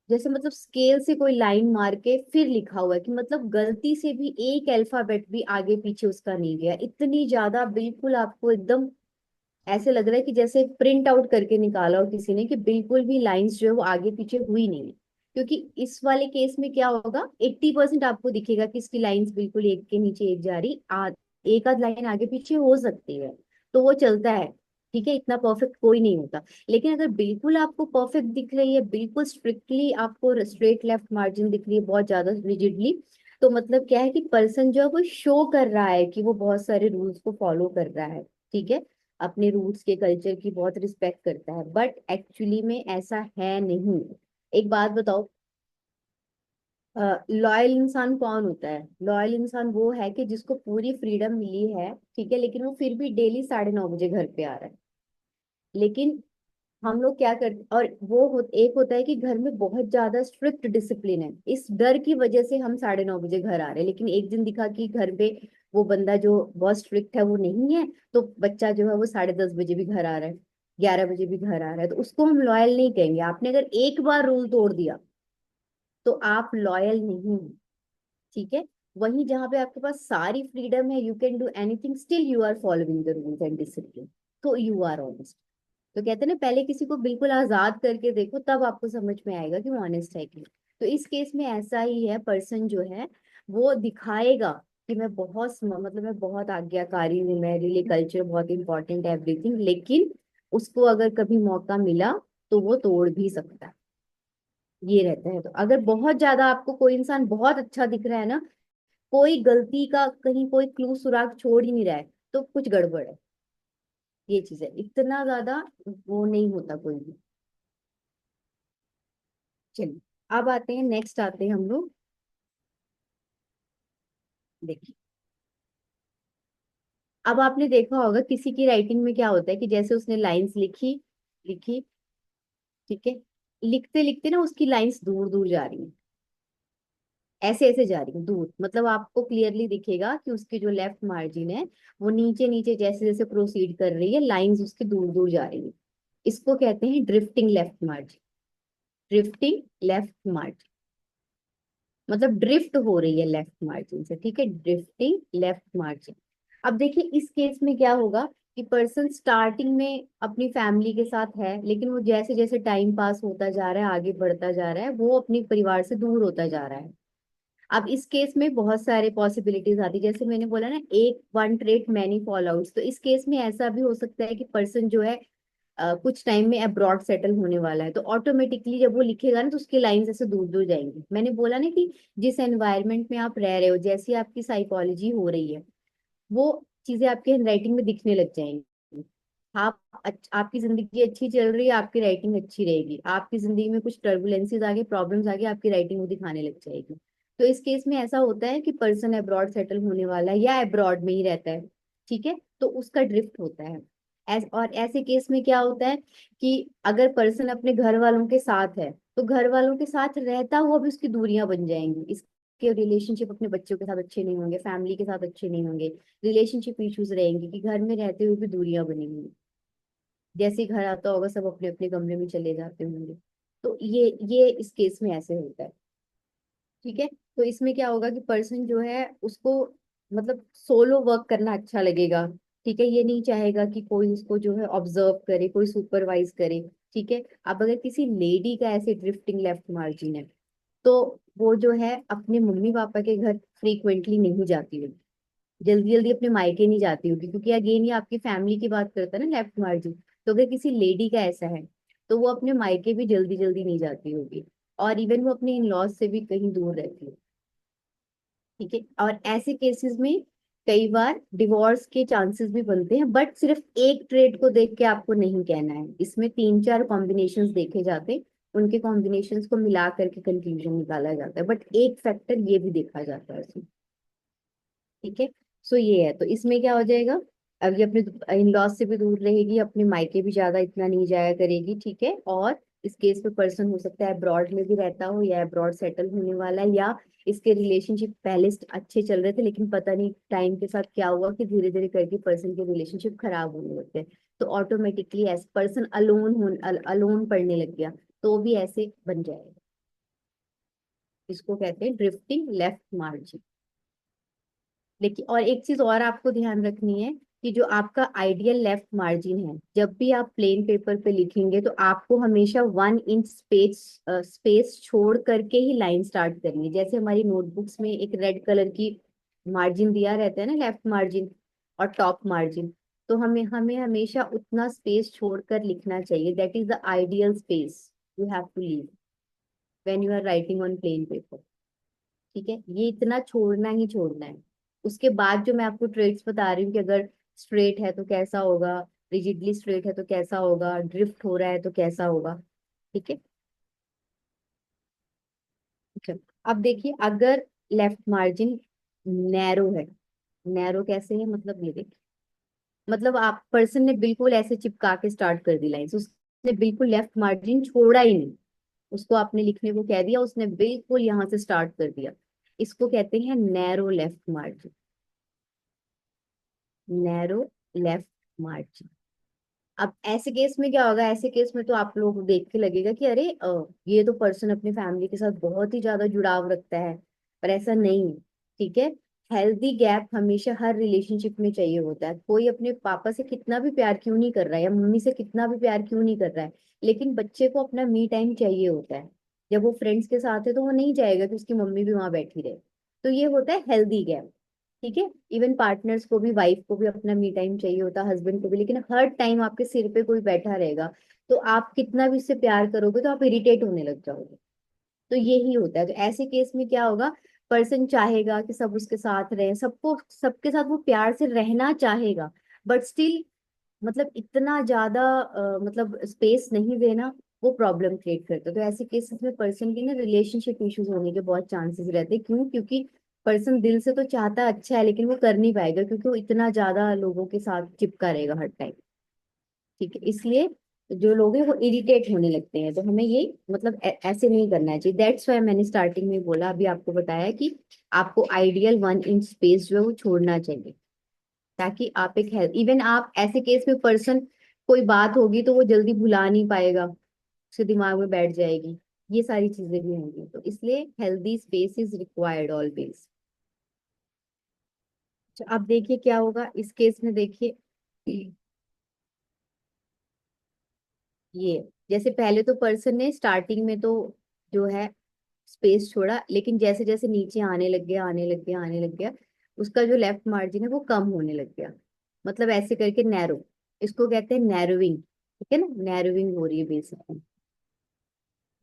जैसे मतलब स्केल से कोई लाइन मार के फिर लिखा हुआ है, कि मतलब गलती से भी एक अल्फाबेट भी आगे पीछे उसका नहीं गया, इतनी ज्यादा बिल्कुल आपको एकदम ऐसे लग रहा है कि जैसे प्रिंट आउट करके निकाला हो किसी ने, कि बिल्कुल भी लाइंस जो है वो आगे पीछे हुई नहीं है। क्योंकि इस वाले केस में क्या होगा, 80% आपको दिखेगा कि इसकी लाइंस बिल्कुल एक के नीचे एक जा रही, एक आध लाइन आगे पीछे हो सकती है, तो वो चलता है। ठीक है, इतना परफेक्ट कोई नहीं होता। लेकिन अगर बिल्कुल आपको परफेक्ट दिख रही है, बिल्कुल स्ट्रिक्टली आपको स्ट्रेट लेफ्ट मार्जिन दिख रही है, बहुत ज्यादा रिजिडली, तो मतलब क्या है कि पर्सन जो है वो शो कर रहा है कि वो बहुत सारे रूल्स को फॉलो कर रहा है। ठीक है, अपने रूट्स के कल्चर की बहुत रिस्पेक्ट करता है, बट एक्चुअली में ऐसा है नहीं। एक बात बताओ, लॉयल इंसान कौन होता है? लॉयल इंसान वो है कि जिसको पूरी फ्रीडम मिली है, ठीक है, लेकिन वो फिर भी डेली 9:30 बजे घर पे आ रहा है। लेकिन हम लोग क्या करते, और एक होता है कि घर में बहुत ज्यादा स्ट्रिक्ट डिसिप्लिन है, इस डर की वजह से हम 9:30 बजे घर आ रहे हैं, लेकिन एक दिन दिखा कि घर पे वो बंदा जो बहुत स्ट्रिक्ट है वो नहीं है, तो बच्चा जो है वो 10:30 बजे भी घर आ रहा है, 11 बजे भी घर आ रहा है, तो उसको हम लॉयल नहीं कहेंगे। आपने अगर एक बार रूल तोड़ दिया तो आप लॉयल नहीं हैं। ठीक है, वहीं जहां पे आपके पास सारी फ्रीडम है, you can do anything, still you are following the rules and discipline, तो यू आर ऑनेस्ट। तो कहते हैं ना, पहले किसी को बिल्कुल आजाद करके देखो, तब आपको समझ में आएगा कि वो ऑनेस्ट है कि नहीं। तो इस केस में ऐसा ही है, पर्सन जो है वो दिखाएगा कि मैं बहुत मतलब मैं बहुत आज्ञाकारी हूँ, मेरे लिए कल्चर बहुत इंपॉर्टेंट है, एवरीथिंग, लेकिन उसको अगर कभी मौका मिला तो वो तोड़ भी सकता है। ये रहता है। तो अगर बहुत ज्यादा आपको कोई इंसान बहुत अच्छा दिख रहा है ना, कोई गलती का कहीं कोई क्लू सुराग छोड़ ही नहीं रहा है, तो कुछ गड़बड़ है। ये चीज है, इतना ज्यादा वो नहीं होता कोई भी। चलिए, अब आते हैं, नेक्स्ट आते हैं हम लोग, देखिए, अब आपने देखा होगा किसी की राइटिंग में क्या होता है कि जैसे उसने लाइंस लिखी लिखी, ठीक है, लिखते लिखते ना उसकी लाइंस दूर दूर जा रही हैं, ऐसे ऐसे जा रही हैं दूर, मतलब आपको क्लियरली दिखेगा कि उसकी जो लेफ्ट मार्जिन है वो नीचे नीचे जैसे जैसे प्रोसीड कर रही है, लाइंस उसकी दूर दूर जा रही है। इसको कहते हैं drifting left margin. Drifting left margin मतलब ड्रिफ्ट हो रही है लेफ्ट मार्जिन से, ठीक है, ड्रिफ्टिंग लेफ्ट मार्जिन। अब देखिए इस केस में क्या होगा कि पर्सन स्टार्टिंग में अपनी फैमिली के साथ है, लेकिन वो जैसे जैसे टाइम पास होता जा रहा है, आगे बढ़ता जा रहा है, वो अपने परिवार से दूर होता जा रहा है। अब इस केस में बहुत सारे पॉसिबिलिटीज आती है, जैसे मैंने बोला ना, एक one trait many fall outs, तो इस केस में ऐसा भी हो सकता है कि पर्सन जो है कुछ टाइम में अब्रॉड सेटल होने वाला है, तो ऑटोमेटिकली जब वो लिखेगा ना तो उसकी लाइंस ऐसे दूर दूर जाएंगी। मैंने बोला ना कि जिस एनवायरनमेंट में आप रह रहे हो, जैसी आपकी साइकोलॉजी हो रही है, वो चीजें आपके हैंडराइटिंग में दिखने लग जाएंगी। आपकी जिंदगी अच्छी चल रही है, आपकी राइटिंग अच्छी रहेगी। आपकी जिंदगी में कुछ टर्बुलेंसेज आ गए, प्रॉब्लम्स आ गए, आपकी राइटिंग वो दिखाने लग जाएगी। तो इस केस में ऐसा होता है कि पर्सन अब्रॉड सेटल होने वाला है या अब्रॉड में ही रहता है, ठीक है, तो उसका ड्रिफ्ट होता है। और ऐसे केस में क्या होता है कि अगर पर्सन अपने घर वालों के साथ है, तो घर वालों के साथ रहता हुआ भी उसकी दूरियां बन जाएंगी, इसके रिलेशनशिप अपने बच्चों के साथ अच्छे नहीं होंगे, फैमिली के साथ अच्छे नहीं होंगे, रिलेशनशिप इश्यूज रहेंगे कि घर में रहते हुए भी दूरियां बनेंगी, जैसे ही घर आता होगा सब अपने अपने कमरे में चले जाते होंगे। तो ये इस केस में ऐसे होता है, ठीक है। तो इसमें क्या होगा कि पर्सन जो है उसको मतलब सोलो वर्क करना अच्छा लगेगा, ठीक है, ये नहीं चाहेगा कि कोई उसको जो है ऑब्जर्व करे, कोई सुपरवाइज करे, ठीक है। अब अगर किसी लेडी का ऐसे ड्रिफ्टिंग लेफ्ट मार्जिन है, तो वो जो है अपने मम्मी पापा के घर फ्रीक्वेंटली नहीं जाती होगी, जल्दी जल्दी अपने मायके नहीं जाती होगी, क्योंकि अगेन ये आपकी फैमिली की बात करता है ना लेफ्ट मार्जिन। तो अगर किसी लेडी का ऐसा है तो वो अपने मायके भी जल्दी जल्दी नहीं जाती होगी, और इवन वो अपने इन लॉज से भी कहीं दूर रहती है, ठीक है। और ऐसे केसेस में कई बार डिवोर्स के चांसेस भी बनते हैं, बट सिर्फ एक ट्रेड को देख के आपको नहीं कहना है, इसमें तीन चार कॉम्बिनेशंस देखे जाते हैं, उनके कॉम्बिनेशंस को मिला करके कंक्लूजन निकाला जाता है, बट एक फैक्टर ये भी देखा जाता है उसमें, ठीक है। सो ये है, तो इसमें क्या हो जाएगा, अब ये अपने इन लॉज से भी दूर रहेगी, अपने मायके भी ज्यादा इतना नहीं जाया करेगी, ठीक है। और इस केस में पर्सन हो सकता है अब्रॉड में भी रहता हो या अब्रॉड सेटल होने वाला है, या इसके रिलेशनशिप पहले से अच्छे चल रहे थे, लेकिन पता नहीं टाइम के साथ क्या हुआ कि धीरे धीरे करके पर्सन के रिलेशनशिप खराब होने लगते हैं, तो ऑटोमेटिकली ऐसे पर्सन अलोन पड़ने लग गया, तो भी ऐसे बन जाएगा। इसको कहते हैं ड्रिफ्टिंग लेफ्ट मार्जिन। लेकिन और एक चीज और आपको ध्यान रखनी है कि जो आपका आइडियल लेफ्ट मार्जिन है, जब भी आप प्लेन पेपर पे लिखेंगे तो आपको हमेशा 1 इंच स्पेस छोड़ करके ही लाइन स्टार्ट करनी है। जैसे हमारी नोटबुक्स में एक रेड कलर की मार्जिन दिया रहता है ना, लेफ्ट मार्जिन और टॉप मार्जिन, तो हमें हमें हमेशा उतना स्पेस छोड़कर लिखना चाहिए। That is the ideal space you have to leave when you are writing on plain paper, ठीक है, ये इतना छोड़ना ही छोड़ना है। उसके बाद जो मैं आपको ट्रेड्स बता रही हूँ कि अगर स्ट्रेट है तो कैसा होगा, रिजिडली स्ट्रेट है तो कैसा होगा, ड्रिफ्ट हो रहा है तो कैसा होगा, ठीक है। अच्छा, अब देखिए अगर लेफ्ट मार्जिन नैरो है, नैरो कैसे है, मतलब ये देखिए, मतलब आप पर्सन ने बिल्कुल ऐसे चिपका के स्टार्ट कर दी लाइन, उसने बिल्कुल लेफ्ट मार्जिन छोड़ा ही नहीं, उसको आपने लिखने को कह दिया, उसने बिल्कुल यहाँ से स्टार्ट कर दिया, इसको कहते हैं narrow left margin. Narrow left margin. अब ऐसे केस में क्या होगा, ऐसे केस में तो आप लोग को देख के लगेगा कि अरे ये तो पर्सन अपने फैमिली के साथ बहुत ही ज्यादा जुड़ाव रखता है, पर ऐसा नहीं है, ठीक है। हेल्दी गैप हमेशा हर रिलेशनशिप में चाहिए होता है। कोई अपने पापा से कितना भी प्यार क्यों नहीं कर रहा है या मम्मी से कितना भी प्यार क्यों नहीं कर रहा है, लेकिन बच्चे को अपना मी टाइम चाहिए होता है। जब वो फ्रेंड्स के साथ है तो वो नहीं चाहेगा कि उसकी मम्मी भी वहां बैठी रहे, तो ये होता है हेल्दी गैप, ठीक है। इवन पार्टनर्स को भी, वाइफ को भी अपना मी टाइम चाहिए होता है, हस्बैंड को भी, लेकिन हर टाइम आपके सिर पे कोई बैठा रहेगा तो आप कितना भी उससे प्यार करोगे तो आप इरिटेट होने लग जाओगे। तो यही होता है, तो ऐसे केस में क्या होगा, पर्सन चाहेगा कि सब उसके साथ रहे, सबको सबके साथ वो प्यार से रहना चाहेगा, बट स्टिल मतलब इतना ज्यादा मतलब स्पेस नहीं देना, वो प्रॉब्लम क्रिएट करता है। तो ऐसे केसेस में पर्सन की ना रिलेशनशिप इश्यूज होने के बहुत चांसेस रहते हैं। क्यों? क्योंकि पर्सन दिल से तो चाहता अच्छा है, लेकिन वो कर नहीं पाएगा क्योंकि वो इतना ज्यादा लोगों के साथ चिपका रहेगा हर टाइम। ठीक है, इसलिए जो लोग हैं वो इरिटेट होने लगते हैं। तो हमें ये मतलब ऐसे नहीं करना चाहिए। दैट्स वाई मैंने स्टार्टिंग में बोला, अभी आपको बताया कि आपको आइडियल 1 इंच स्पेस जो है वो छोड़ना चाहिए, ताकि आप एक हेल्थ, इवन आप ऐसे केस में पर्सन कोई बात होगी तो वो जल्दी भुला नहीं पाएगा, उसके दिमाग में बैठ जाएगी। ये सारी चीजें भी होंगी, तो इसलिए healthy space is required always. अब देखिए क्या होगा इस केस में। देखिए ये, जैसे पहले तो पर्सन ने स्टार्टिंग में तो जो है स्पेस छोड़ा, लेकिन जैसे जैसे नीचे आने लग गया, आने लग गया, आने लग गया, उसका जो लेफ्ट मार्जिन है वो कम होने लग गया। मतलब ऐसे करके नैरो, इसको कहते हैं नैरोविंग। ठीक है ना, नैरोविंग हो रही है बेसिकली,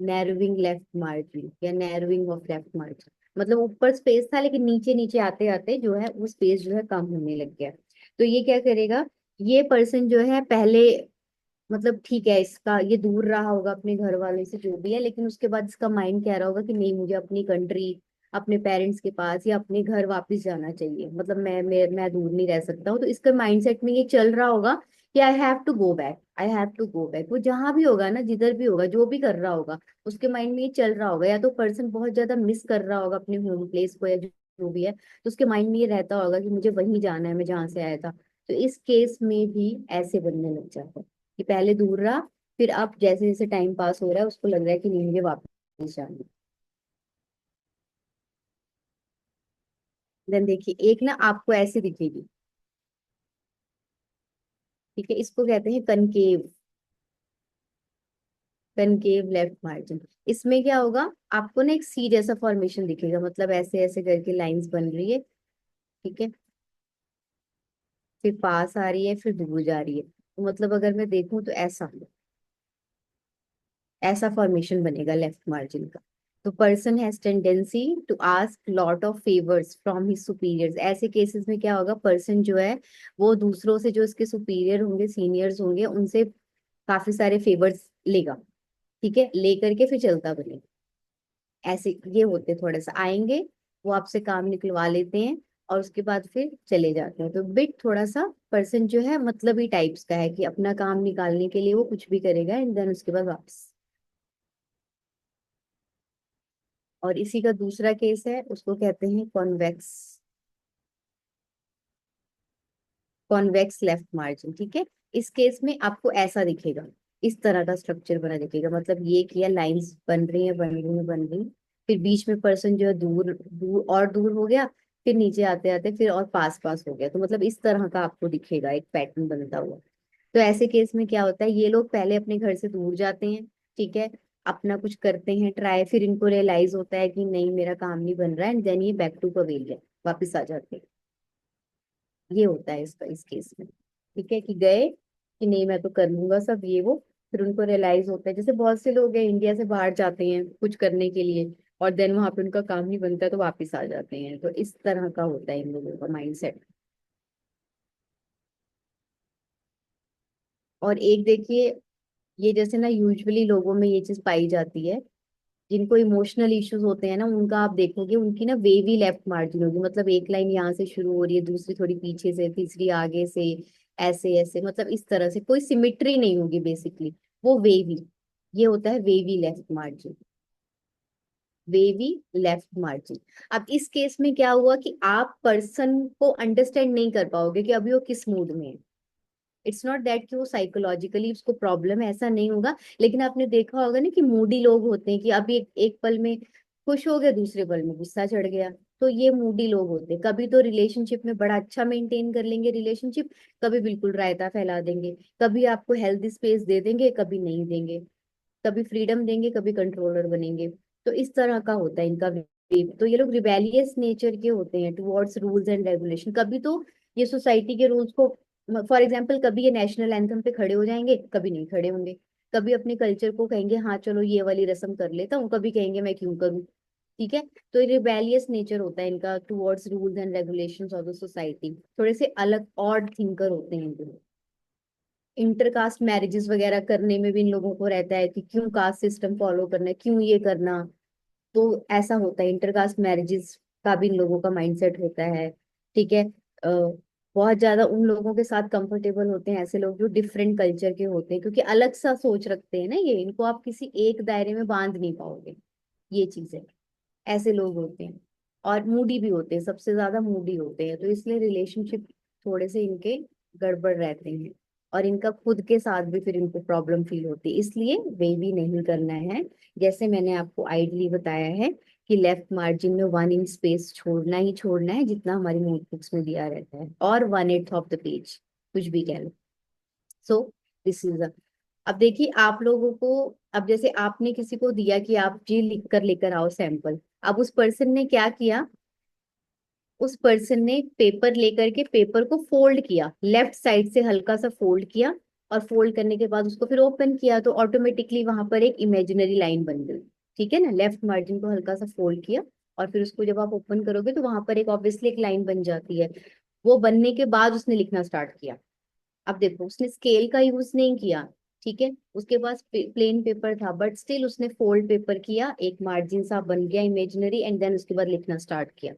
नैरोविंग लेफ्ट मार्जिन या नैरोविंग ऑफ लेफ्ट मार्जिन। मतलब ऊपर स्पेस था, लेकिन नीचे नीचे आते आते जो है वो स्पेस जो है कम होने लग गया। तो ये क्या करेगा, ये पर्सन जो है पहले, मतलब ठीक है इसका ये दूर रहा होगा अपने घर वाले से जो भी है, लेकिन उसके बाद इसका माइंड कह रहा होगा कि नहीं, मुझे अपनी कंट्री, अपने पेरेंट्स के पास या अपने घर वापस जाना चाहिए। मतलब मैं दूर नहीं रह सकता हूँ। तो इसका माइंडसेट में ये चल रहा होगा कि I have to go back, I have to go back. वो जहां भी होगा ना, जिधर भी होगा, जो भी कर रहा होगा, उसके माइंड में ये चल रहा होगा। या तो पर्सन बहुत ज्यादा मिस कर रहा होगा अपने होम प्लेस को, या जो भी है, तो उसके माइंड में ये रहता होगा कि मुझे वहीं जाना है, मैं जहाँ से आया था। तो इस केस में भी ऐसे बनने लग जाता है कि पहले दूर रहा, फिर अब जैसे जैसे टाइम पास हो रहा है उसको लग रहा है कि नहीं, मुझे वापस जाना है। देन देखिए एक ना आपको ऐसे दिखेगी। ठीक है, इसको कहते हैं कनकेव, कनकेव लेफ्ट मार्जिन। इसमें क्या होगा, आपको ना एक सी जैसा फॉर्मेशन दिखेगा, मतलब ऐसे ऐसे करके लाइंस बन रही है। ठीक है, फिर पास आ रही है, फिर दूर जा रही है। तो मतलब अगर मैं देखूं तो ऐसा, ऐसा फॉर्मेशन बनेगा लेफ्ट मार्जिन का। तो person has tendency to ask lot of favours from his superiors. ऐसे केसेस में क्या होगा, पर्सन जो है वो दूसरों से, जो इसके सुपीरियर होंगे, सीनियर्स होंगे, उनसे काफी सारे फेवर्स लेगा। ठीक है, लेकर के फिर चलता बने। ऐसे ये होते, थोड़ा सा आएंगे, वो आपसे काम निकलवा लेते हैं, और उसके बाद फिर चले जाते हैं। तो बिट थोड़ा सा पर्सन जो है मतलबी टाइप्स का है, कि अपना काम निकालने के लिए वो कुछ भी करेगा, एंड देन उसके बाद वापस। और इसी का दूसरा केस है, उसको कहते हैं कॉन्वेक्स, कॉन्वेक्स लेफ्ट मार्जिन। ठीक है, इस केस में आपको ऐसा दिखेगा, इस तरह का स्ट्रक्चर बना दिखेगा। मतलब ये किया, लाइंस बन रही है, बन रही है, बन रही है, फिर बीच में पर्सन जो है दूर दूर और दूर हो गया, फिर नीचे आते आते फिर और पास पास हो गया। तो मतलब इस तरह का आपको दिखेगा एक पैटर्न बनता हुआ। तो ऐसे केस में क्या होता है, ये लोग पहले अपने घर से दूर जाते हैं। ठीक है, अपना कुछ करते हैं ट्राई, फिर इनको रियलाइज होता है कि नहीं, मेरा काम नहीं बन रहा है, एंड देन ये बैक टू पवेलियन वापस आ जाते हैं। ये होता है इसका इस केस में। ठीक है, कि गए कि नहीं मैं तो कर लूंगा सब ये वो, फिर उनको रियलाइज होता है। जैसे बहुत से लोग हैं इंडिया से बाहर जाते हैं कुछ करने के लिए, और देन वहां पे उनका काम नहीं बनता है, तो वापस आ जाते हैं। तो इस तरह का होता है इन लोगों का माइंडसेट। और एक देखिए, ये जैसे ना यूजुअली लोगों में ये चीज पाई जाती है, जिनको इमोशनल इश्यूज होते हैं ना, उनका आप देखोगे उनकी ना वेवी लेफ्ट मार्जिन होगी। मतलब एक लाइन यहाँ से शुरू हो रही है, दूसरी थोड़ी पीछे से, तीसरी आगे से, ऐसे ऐसे, मतलब इस तरह से कोई सिमिट्री नहीं होगी बेसिकली। वो वेवी, ये होता है wavy left margin, wavy left margin. अब इस केस में क्या हुआ कि आप पर्सन को अंडरस्टैंड नहीं कर पाओगे कि अभी वो किस मूड में है। इट्स नॉट दैट कि वो साइकोलॉजिकली उसको प्रॉब्लम है, ऐसा नहीं होगा। लेकिन आपने देखा होगा ना कि मूडी लोग होते हैं, कि अभी एक पल में खुश हो गया, दूसरे पल में गुस्सा चढ़ गया। तो ये मूडी लोग होते हैं। कभी तो रिलेशनशिप में बड़ा अच्छा मेंटेन कर लेंगे रिलेशनशिप, कभी बिल्कुल रायता फैला देंगे, कभी आपको हेल्दी स्पेस दे देंगे, कभी नहीं देंगे, कभी फ्रीडम देंगे, कभी कंट्रोलर बनेंगे। तो इस तरह का होता है इनका wave। तो ये लोग रिबेलियस नेचर के होते हैं टुवर्ड्स रूल्स एंड रेगुलेशन। कभी तो ये सोसाइटी के रूल्स को, फॉर एग्जाम्पल, कभी ये नेशनल एंथम पे खड़े हो जाएंगे, कभी नहीं खड़े होंगे। कभी अपने कल्चर को कहेंगे हाँ चलो ये वाली रस्म कर लेता हूँ, कभी कहेंगे मैं क्यों करूँ। ठीक है, तो ये रिबेलियस नेचर होता है इनका towards rules and regulations of the society. थोड़े से अलग ऑड थिंकर होते हैं ये। इंटरकास्ट मैरिजेस वगैरह करने में भी इन लोगों को रहता है कि क्यों कास्ट सिस्टम फॉलो करना है, क्यों ये करना। तो ऐसा होता है इंटरकास्ट मैरिजेस का भी इन लोगों का माइंडसेट होता है। ठीक है। बहुत ज्यादा उन लोगों के साथ कंफर्टेबल होते हैं ऐसे लोग जो डिफरेंट कल्चर के होते हैं, क्योंकि अलग सा सोच रखते हैं ना, ये इनको आप किसी एक दायरे में बांध नहीं पाओगे। ये चीज है। ऐसे लोग होते हैं। और मूडी भी होते हैं, सबसे ज्यादा मूडी होते हैं, तो इसलिए रिलेशनशिप थोड़े से इनके गड़बड़ रहते हैं। और इनका खुद के साथ भी फिर इनको प्रॉब्लम फील होती है, इसलिए वे भी नहीं करना है। जैसे मैंने आपको आइडियली बताया है कि लेफ्ट मार्जिन में 1 इंच स्पेस छोड़ना ही छोड़ना है, जितना हमारी नोटबुक्स में दिया रहता है, और 1/8 ऑफ द पेज, कुछ भी कह लो। सो दिस इज अब देखिए आप लोगों को, अब जैसे आपने किसी को दिया कि आप जी लिख कर लेकर आओ सैंपल। अब उस पर्सन ने क्या किया, उस पर्सन ने पेपर लेकर के पेपर को फोल्ड किया, लेफ्ट साइड से हल्का सा फोल्ड किया, और फोल्ड करने के बाद उसको फिर ओपन किया, तो ऑटोमेटिकली वहां पर एक इमेजिनरी लाइन बन गई। ठीक है ना, लेफ्ट मार्जिन को हल्का सा फोल्ड किया, और फिर उसको जब आप ओपन करोगे तो वहां पर एक ऑब्वियसली एक लाइन बन जाती है। वो बनने के बाद उसने लिखना स्टार्ट किया। अब देखो उसने स्केल का यूज नहीं किया। ठीक है, उसके पास प्लेन पेपर था, बट स्टिल उसने फोल्ड पेपर किया, एक मार्जिन सा बन गया इमेजिनरी, एंड देन उसके बाद लिखना स्टार्ट किया।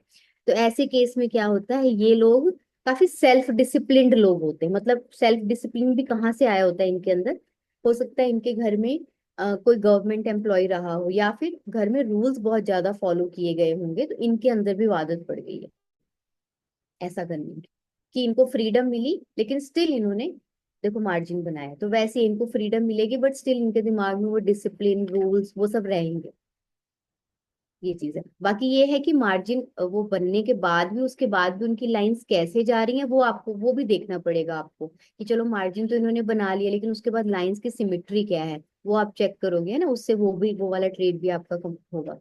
तो ऐसे केस में क्या होता है, ये लोग काफी सेल्फ डिसिप्लिन्ड लोग होते हैं। मतलब सेल्फ डिसिप्लिन भी कहाँ से आया होता है इनके अंदर, हो सकता है इनके घर में कोई गवर्नमेंट एम्प्लॉय रहा हो, या फिर घर में रूल्स बहुत ज्यादा फॉलो किए गए होंगे, तो इनके अंदर भी वो आदत पड़ गई है ऐसा करने की, कि इनको फ्रीडम मिली लेकिन स्टिल इन्होंने देखो मार्जिन बनाया, तो वैसे इनको फ्रीडम मिलेगी बट स्टिल इनके दिमाग में वो डिसिप्लिन रूल्स वो सब रहेंगे। ये चीज है। बाकी ये है कि मार्जिन वो बनने के बाद भी, उसके बाद भी उनकी लाइंस कैसे जा रही हैं, वो आपको वो भी देखना पड़ेगा आपको, कि चलो मार्जिन तो इन्होंने बना लिया लेकिन उसके बाद लाइंस की सिमिट्री क्या है, वो आप चेक करोगे ना, उससे वो भी वो वाला ट्रेड भी आपका कम होगा।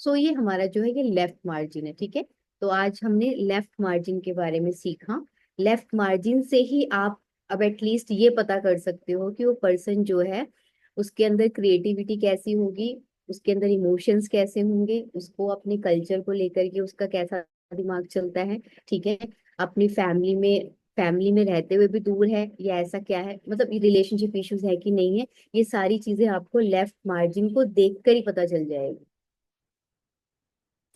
सो ये हमारा जो है ये लेफ्ट मार्जिन है। ठीक है, तो आज हमने लेफ्ट मार्जिन के बारे में सीखा। लेफ्ट मार्जिन से ही आप अब एटलीस्ट ये पता कर सकते हो कि वो पर्सन जो है उसके अंदर क्रिएटिविटी कैसी होगी, उसके अंदर इमोशंस कैसे होंगे, उसको अपने कल्चर को लेकर के उसका कैसा दिमाग चलता है। ठीक है, अपनी फैमिली में रहते हुए भी दूर है या ऐसा क्या है, मतलब रिलेशनशिप इश्यूज है कि नहीं है, ये सारी चीजें आपको लेफ्ट मार्जिन को देख कर ही पता चल जाएगी।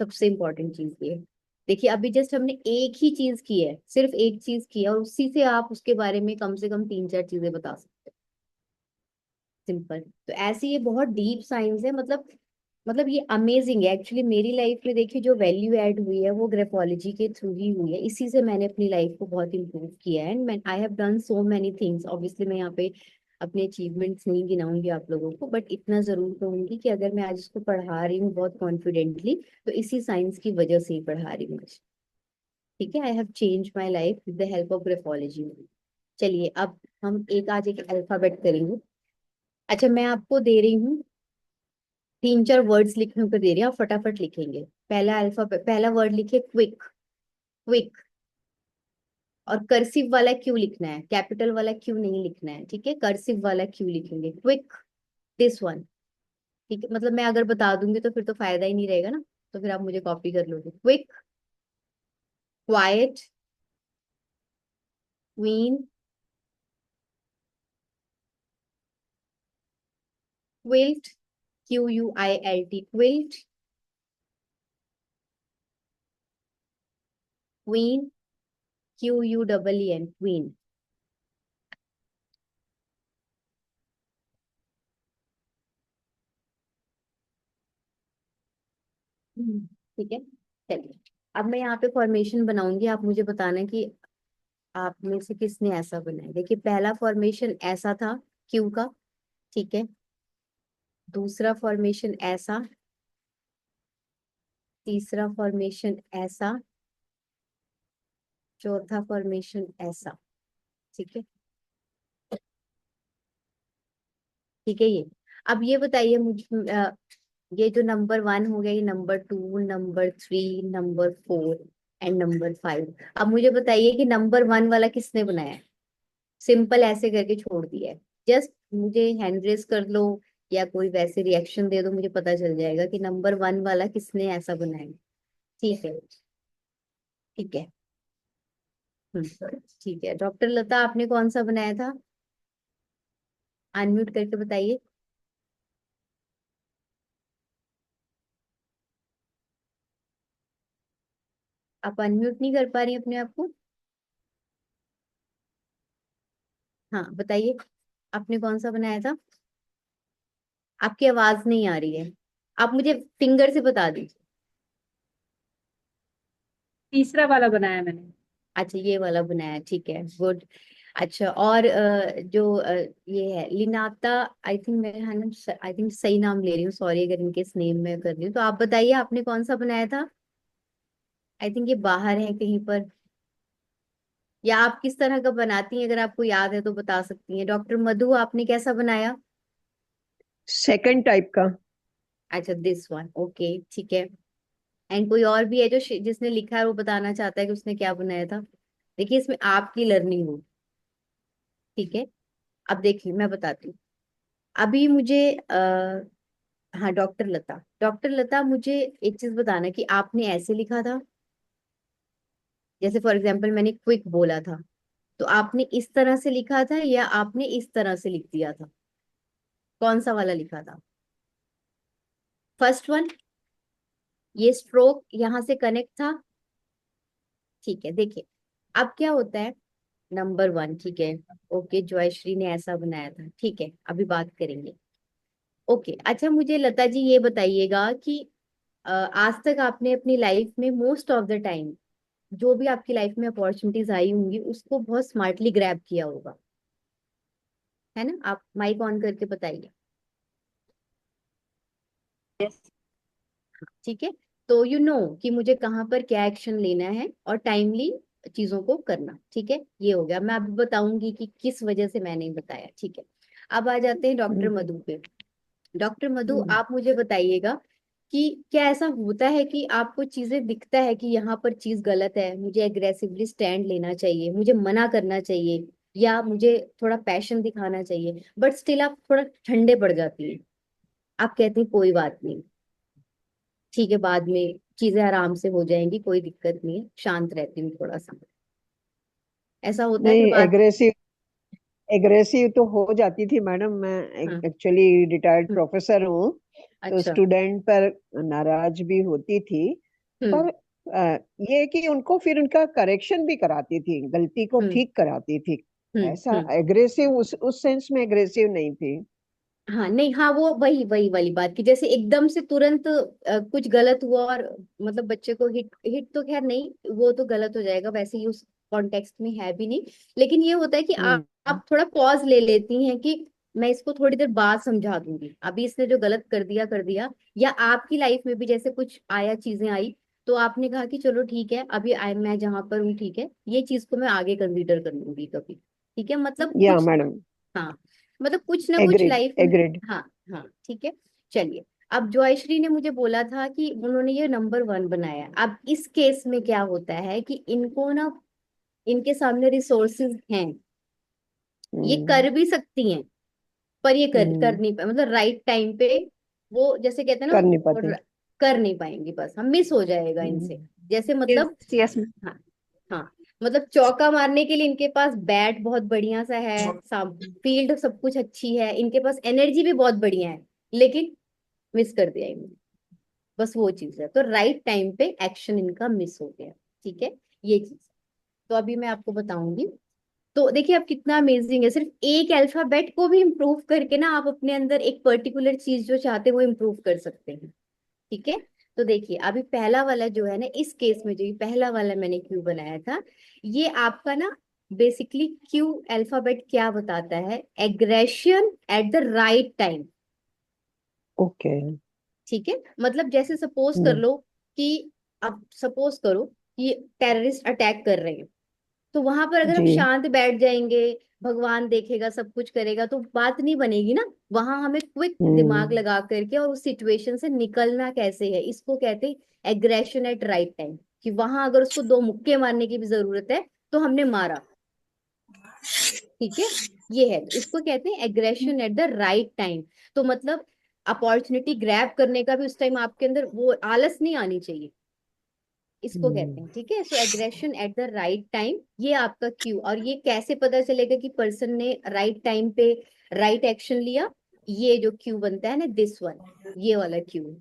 सबसे इंपॉर्टेंट चीज ये है। देखिए अभी जस्ट हमने एक ही चीज की है, सिर्फ एक चीज की है, और उसी से आप उसके बारे में कम से कम 3-4 चीजें बता सकते हैं। सिंपल। तो ऐसे ये बहुत डीप साइंस है, मतलब ये अमेजिंग है एक्चुअली। मेरी लाइफ में देखिए जो वैल्यू ऐड हुई है वो ग्राफोलॉजी के थ्रू ही हुई है, इसी से मैंने अपनी लाइफ को बहुत इंप्रूव किया है, एंड मैं I have done so many things. Obviously मैं यहाँ पे अपने अचीवमेंट्स नहीं गिनाऊंगी आप लोगों को, बट इतना जरूर कहूंगी कि अगर मैं आज इसको पढ़ा रही हूँ बहुत कॉन्फिडेंटली, तो इसी साइंस की वजह से ही पढ़ा रही हूँ आज। ठीक है, I have change my life with the help of graphology. चलिए अब हम एक आज एक अल्फाबेट करेंगे। अच्छा मैं आपको दे रही हूँ 3-4 वर्ड्स लिखने को दे रही हूँ, आप फटाफट लिखेंगे। पहला अल्फाबेट, पहला वर्ड लिखिए क्विक। क्विक। और कर्सिव वाला क्यू लिखना है, कैपिटल वाला क्यू नहीं लिखना है, ठीक है, कर्सिव वाला क्यू लिखेंगे, क्विक। This one. ठीक है, मतलब मैं अगर बता दूंगी तो फिर तो फायदा ही नहीं रहेगा ना, तो फिर आप मुझे कॉपी कर लोगे। Quick. Quite. Queen. Quilt. QUILT, quilt. Queen. QUEEN, queen. ठीक है, चलिए अब मैं यहाँ पे फॉर्मेशन बनाऊंगी, आप मुझे बताना कि आप में से किसने ऐसा बनाया। देखिए पहला फॉर्मेशन ऐसा था, क्यू का। ठीक है, दूसरा फॉर्मेशन ऐसा, तीसरा फॉर्मेशन ऐसा, चौथा फॉर्मेशन ऐसा। ठीक है। ठीक है ये, अब ये बताइए मुझे ये जो नंबर 1 हो गया, ये number 2, number 3, number 4 and number 5। अब मुझे बताइए कि नंबर 1 वाला किसने बनाया है। सिंपल ऐसे करके छोड़ दिया है। जस्ट मुझे हैंड रेस कर लो या कोई वैसे रिएक्शन दे दो, मुझे पता चल जाएगा कि नंबर 1 वाला किसने ऐसा बनाया। ठीक है। ठीक है। ठीक है, डॉक्टर लता आपने कौन सा बनाया था, अनम्यूट करके बताइए। आप अनम्यूट नहीं कर पा रही अपने आप को? हाँ बताइए, आपने कौन सा बनाया था? आपकी आवाज नहीं आ रही है, आप मुझे फिंगर से बता दीजिए। तीसरा वाला बनाया मैंने। अच्छा ये वाला बनाया, ठीक है, गुड। अच्छा और जो ये है लिनाता, आई थिंक मैं है ना, आई थिंक सही नाम ले रही हूँ, सॉरी अगर इनके नेम में कर रही हूँ, तो आप बताइए आपने कौन सा बनाया था? आई थिंक ये बाहर है कहीं पर, या आप किस तरह का बनाती हैं, अगर आपको याद है तो बता सकती हैं। डॉक्टर मधु आपने कैसा बनाया? सेकंड टाइप का। अच्छा दिस वन, ओके ठीक है। एंड कोई और भी है जो जिसने लिखा है वो बताना चाहता है कि उसने क्या बनाया था? देखिए इसमें आपकी लर्निंग हो, ठीक है। अब देखिए मैं बताती हूँ। अभी मुझे हाँ डॉक्टर लता, डॉक्टर लता मुझे एक चीज बताना कि आपने ऐसे लिखा था, जैसे फॉर एग्जाम्पल मैंने क्विक बोला था, तो आपने इस तरह से लिखा था या आपने इस तरह से लिख दिया था? कौन सा वाला लिखा था? फर्स्ट वन, ये स्ट्रोक यहाँ से कनेक्ट था, ठीक है। देखिए अब क्या होता है, नंबर वन, ठीक है। ओके जॉयश्री ने ऐसा बनाया था, ठीक है, अभी बात करेंगे। ओके अच्छा मुझे लता जी ये बताइएगा कि आज तक आपने अपनी लाइफ में मोस्ट ऑफ द टाइम जो भी आपकी लाइफ में अपॉर्चुनिटीज आई होंगी उसको बहुत स्मार्टली ग्रैब किया होगा, है ना? आप माइक ऑन करके बताइए। यस। ठीक है, तो यू नो कि मुझे कहाँ पर क्या एक्शन लेना है और टाइमली चीजों को करना, ठीक है। ये हो गया, मैं अभी बताऊंगी कि किस वजह से मैंने बताया, ठीक है। अब आ जाते हैं डॉक्टर हम्म, मधु पे। डॉक्टर मधु हम्म, आप मुझे बताइएगा कि क्या ऐसा होता है कि आपको चीजें दिखता है कि यहाँ पर चीज गलत है, मुझे एग्रेसिवली स्टैंड लेना चाहिए, मुझे मना करना चाहिए, या मुझे थोड़ा पैशन दिखाना चाहिए, बट स्टिल आप थोड़ा ठंडे पड़ जाती हैं, आप कहते हैं कोई बात नहीं, ठीक है, बाद में चीजें आराम से हो जाएंगी, कोई दिक्कत नहीं है, शांत रहती हूँ थोड़ा सा, ऐसा होता है फिर नहीं, बात? एग्रेसिव एग्रेसिव तो हो जाती थी मैडम। मैं हाँ। एक्चुअली रिटायर्ड हम्म, प्रोफेसर हूँ। तो अच्छा। स्टूडेंट पर नाराज भी होती थी। हम्म पर ये है कि उनको फिर उनका करेक्शन भी कराती थी, गलती को हम्म ठीक कराती थी। ऐसा हम्म। एग्रेसिव, उस सेंस में एग्रेसिव नहीं थी। हाँ नहीं, हाँ वो वही वही वाली बात कि जैसे एकदम से तुरंत कुछ गलत हुआ और मतलब बच्चे को हिट हिट तो खैर नहीं, वो तो गलत हो जाएगा, वैसे ही उस कॉन्टेक्स्ट में है भी नहीं। लेकिन ये होता है कि हम्म, आप थोड़ा पॉज ले लेती हैं कि मैं इसको थोड़ी देर बाद समझा दूंगी, अभी इसने जो गलत कर दिया कर दिया। या आपकी लाइफ में भी जैसे कुछ आया, चीजें आई, तो आपने कहा कि चलो ठीक है, अभी मैं जहां पर हूँ ठीक है, ये चीज को मैं आगे कंसीडर कर लूंगी कभी, ठीक है, मतलब या कुछ, मैडम। हाँ मतलब कुछ ना कुछ एग्रीड, लाइफ में। एग्रीड। हाँ हाँ ठीक है। चलिए, अब जॉयश्री ने मुझे बोला था कि उन्होंने ये नंबर वन बनाया, अब इस केस में क्या होता है कि इनको ना, इनके सामने रिसोर्सेज हैं, ये हम्म, कर भी सकती हैं, पर ये कर हम्म, नहीं पाए, मतलब राइट टाइम पे वो जैसे कहते हैं ना, कर नहीं पाते। और कर नहीं पाएंगी, बस हम मिस हो जाएगा इनसे, जैसे यस मतलब। यस। हाँ हाँ, मतलब चौका मारने के लिए इनके पास बैट बहुत बढ़िया सा है, फील्ड सब कुछ अच्छी है, इनके पास एनर्जी भी बहुत बढ़िया है, लेकिन मिस कर दिया इन्होंने, बस वो चीज है, तो राइट टाइम पे एक्शन इनका मिस हो गया, ठीक है, ये चीज। तो अभी मैं आपको बताऊंगी। तो देखिए अब कितना अमेजिंग है, सिर्फ एक अल्फाबेट को भी इम्प्रूव करके ना आप अपने अंदर एक पर्टिकुलर चीज जो चाहते हैं वो इम्प्रूव कर सकते हैं, ठीक है। तो देखिए अभी पहला वाला जो है ना, इस केस में जो ये पहला वाला मैंने क्यू बनाया था, ये आपका ना बेसिकली क्यू अल्फाबेट क्या बताता है, aggression at the right time, okay. ठीक है। मतलब जैसे सपोज कर हम्म, लो कि, अब सपोज करो कि टेररिस्ट अटैक कर रहे हैं, तो वहां पर अगर आप जी। शांत बैठ जाएंगे, भगवान देखेगा सब कुछ करेगा, तो बात नहीं बनेगी ना। वहां हमें क्विक दिमाग हम्म, लगा करके और उस सिचुएशन से निकलना कैसे है, इसको कहते हैं एग्रेशन एट राइट टाइम, कि वहां अगर उसको दो मुक्के मारने की भी जरूरत है तो हमने मारा, ठीक है। ये है, तो इसको कहते हैं aggression at the right time. तो मतलब अपॉर्चुनिटी ग्रैब करने का भी उस टाइम आपके अंदर वो आलस नहीं आनी चाहिए, इसको कहते हम्म, हैं, ठीक है। So aggression at the right time, ये आपका क्यू। और ये कैसे पता चलेगा कि पर्सन ने राइट टाइम पे राइट एक्शन लिया? ये जो क्यू बनता है ना, दिस वन, ये वाला क्यू,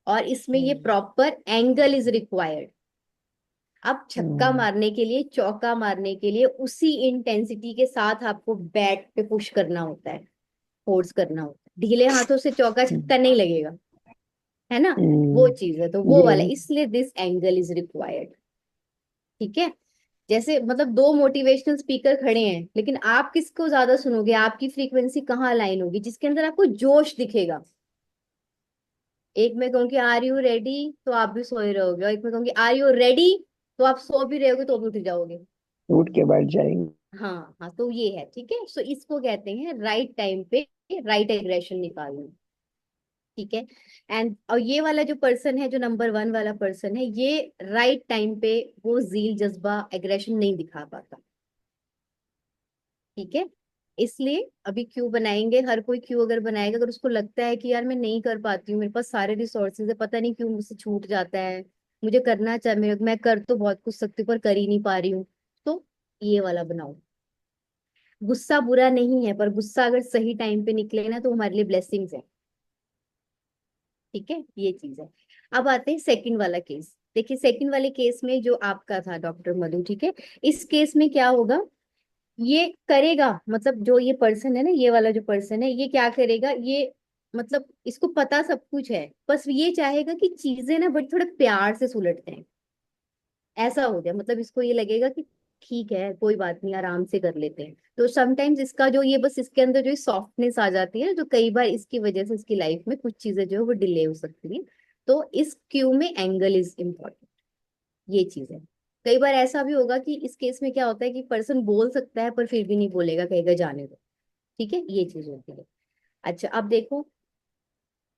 और इसमें ये हम्म, प्रॉपर एंगल इज रिक्वायर्ड, अब छक्का मारने के लिए, चौका मारने के लिए उसी इंटेंसिटी के साथ आपको बैट पे पुश करना होता है, फोर्स करना होता है। ढीले हाथों से चौका छक्का नहीं लगेगा, है ना। वो चीज है, तो वो वाला, ये इसलिए दिस एंगल इज रिक्वायर्ड। ठीक है। जैसे मतलब दो मोटिवेशनल स्पीकर खड़े हैं, लेकिन आप किसको ज्यादा सुनोगे, आपकी फ्रीक्वेंसी कहाँ अलाइन होगी, जिसके अंदर आपको जोश दिखेगा। एक मैं कहूँगी आर यू रेडी, तो आप भी सोए रहोगे, और एक मैं कहूँगी आर यू रेडी, तो आप सो भी रहोगे तो भी उठ जाओगे। उठ के बैठ जाएंगे। हाँ हाँ, तो ये है, ठीक है। सो इसको कहते हैं राइट टाइम पे राइट एग्रेशन निकालना। ठीक है। एंड और ये वाला जो पर्सन है, जो नंबर वन वाला पर्सन है, ये राइट टाइम पे वो जील, जज्बा, एग्रेशन नहीं दिखा पाता। ठीक है। इसलिए अभी क्यू बनाएंगे, हर कोई क्यू अगर बनाएगा, अगर उसको लगता है कि यार मैं नहीं कर पाती हूँ, मेरे पास सारे रिसोर्सेज है, पता नहीं क्यों मुझसे छूट जाता है, मुझे करना चाहे, मैं कर तो बहुत कुछ सकती हूँ पर कर ही नहीं पा रही हूँ, तो ये वाला बनाओ। गुस्सा बुरा नहीं है, पर गुस्सा अगर सही टाइम पे निकले ना तो हमारे लिए ब्लेसिंग्स है। ठीक है, ये चीज है। अब आते हैं सेकंड वाला केस। देखिए सेकंड वाले केस में जो आपका था डॉक्टर मधु, ठीक है, इस केस में क्या होगा, ये करेगा, मतलब जो ये पर्सन है ना, ये वाला जो पर्सन है, ये क्या करेगा, ये मतलब इसको पता सब कुछ है, बस ये चाहेगा कि चीजें ना बड़ी थोड़ा प्यार से सुलझते हैं, ऐसा हो जाए, मतलब इसको ये लगेगा कि ठीक है कोई बात नहीं, आराम से कर लेते हैं। तो समटाइम्स इसका जो ये बस इसके अंदर जो सॉफ्टनेस आ जाती है ना, जो कई बार इसकी वजह से इसकी लाइफ में कुछ चीजें जो है वो डिले हो सकती है। तो इस क्यू में एंगल इज इम्पोर्टेंट, ये चीज है। कई बार ऐसा भी होगा कि इस केस में क्या होता है कि पर्सन बोल सकता है पर फिर भी नहीं बोलेगा, कहेगा जाने दो। ठीक है, ये चीज होती है। अच्छा अब देखो,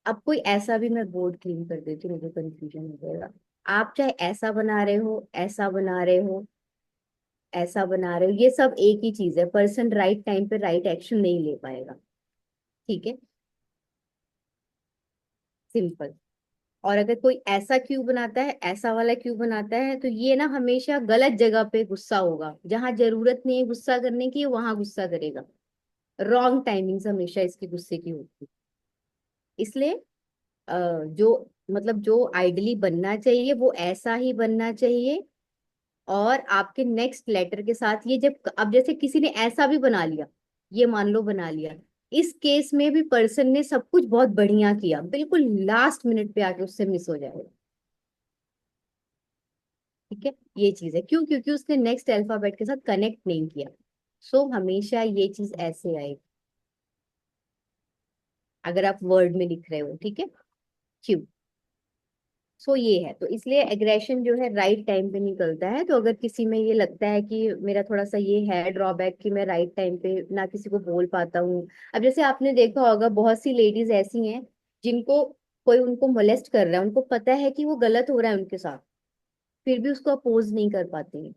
अब कोई ऐसा भी, मैं बोर्ड क्लीन कर देती हूँ, मुझे कंफ्यूजन हो जाएगा। आप चाहे ऐसा बना रहे हो, ऐसा बना रहे हो, ऐसा बना रहे हो, ये सब एक ही चीज है, पर्सन राइट टाइम पे राइट एक्शन नहीं ले पाएगा। ठीक है, सिंपल। और अगर कोई ऐसा क्यू बनाता है, ऐसा वाला क्यू बनाता है, तो ये ना हमेशा गलत जगह पे गुस्सा होगा, जहां जरूरत नहीं है गुस्सा करने की वहां गुस्सा करेगा। रॉन्ग टाइमिंग्स हमेशा इसकी गुस्से की होती है। इसलिए जो मतलब जो आइडली बनना चाहिए वो ऐसा ही बनना चाहिए। और आपके नेक्स्ट लेटर के साथ ये जब, अब जैसे किसी ने ऐसा भी बना लिया, ये मान लो बना लिया, इस केस में भी पर्सन ने सब कुछ बहुत बढ़िया किया, बिल्कुल लास्ट मिनट पे आके उससे मिस हो जाएगा। ठीक है, ये चीज है, क्यों, क्योंकि उसने नेक्स्ट अल्फाबेट के साथ कनेक्ट नहीं किया। सो हमेशा ये चीज ऐसे आएगी अगर आप वर्ड में लिख रहे हो। ठीक है, क्यों। सो ये है, तो इसलिए एग्रेशन जो है राइट टाइम पे निकलता है। तो अगर किसी में ये लगता है कि मेरा थोड़ा सा ये है ड्रॉबैक कि मैं राइट टाइम पे ना किसी को बोल पाता हूँ। अब जैसे आपने देखा होगा बहुत सी लेडीज ऐसी हैं जिनको कोई उनको मोलेस्ट कर रहा है, उनको पता है कि वो गलत हो रहा है उनके साथ, फिर भी उसको अपोज नहीं कर पाती हैं।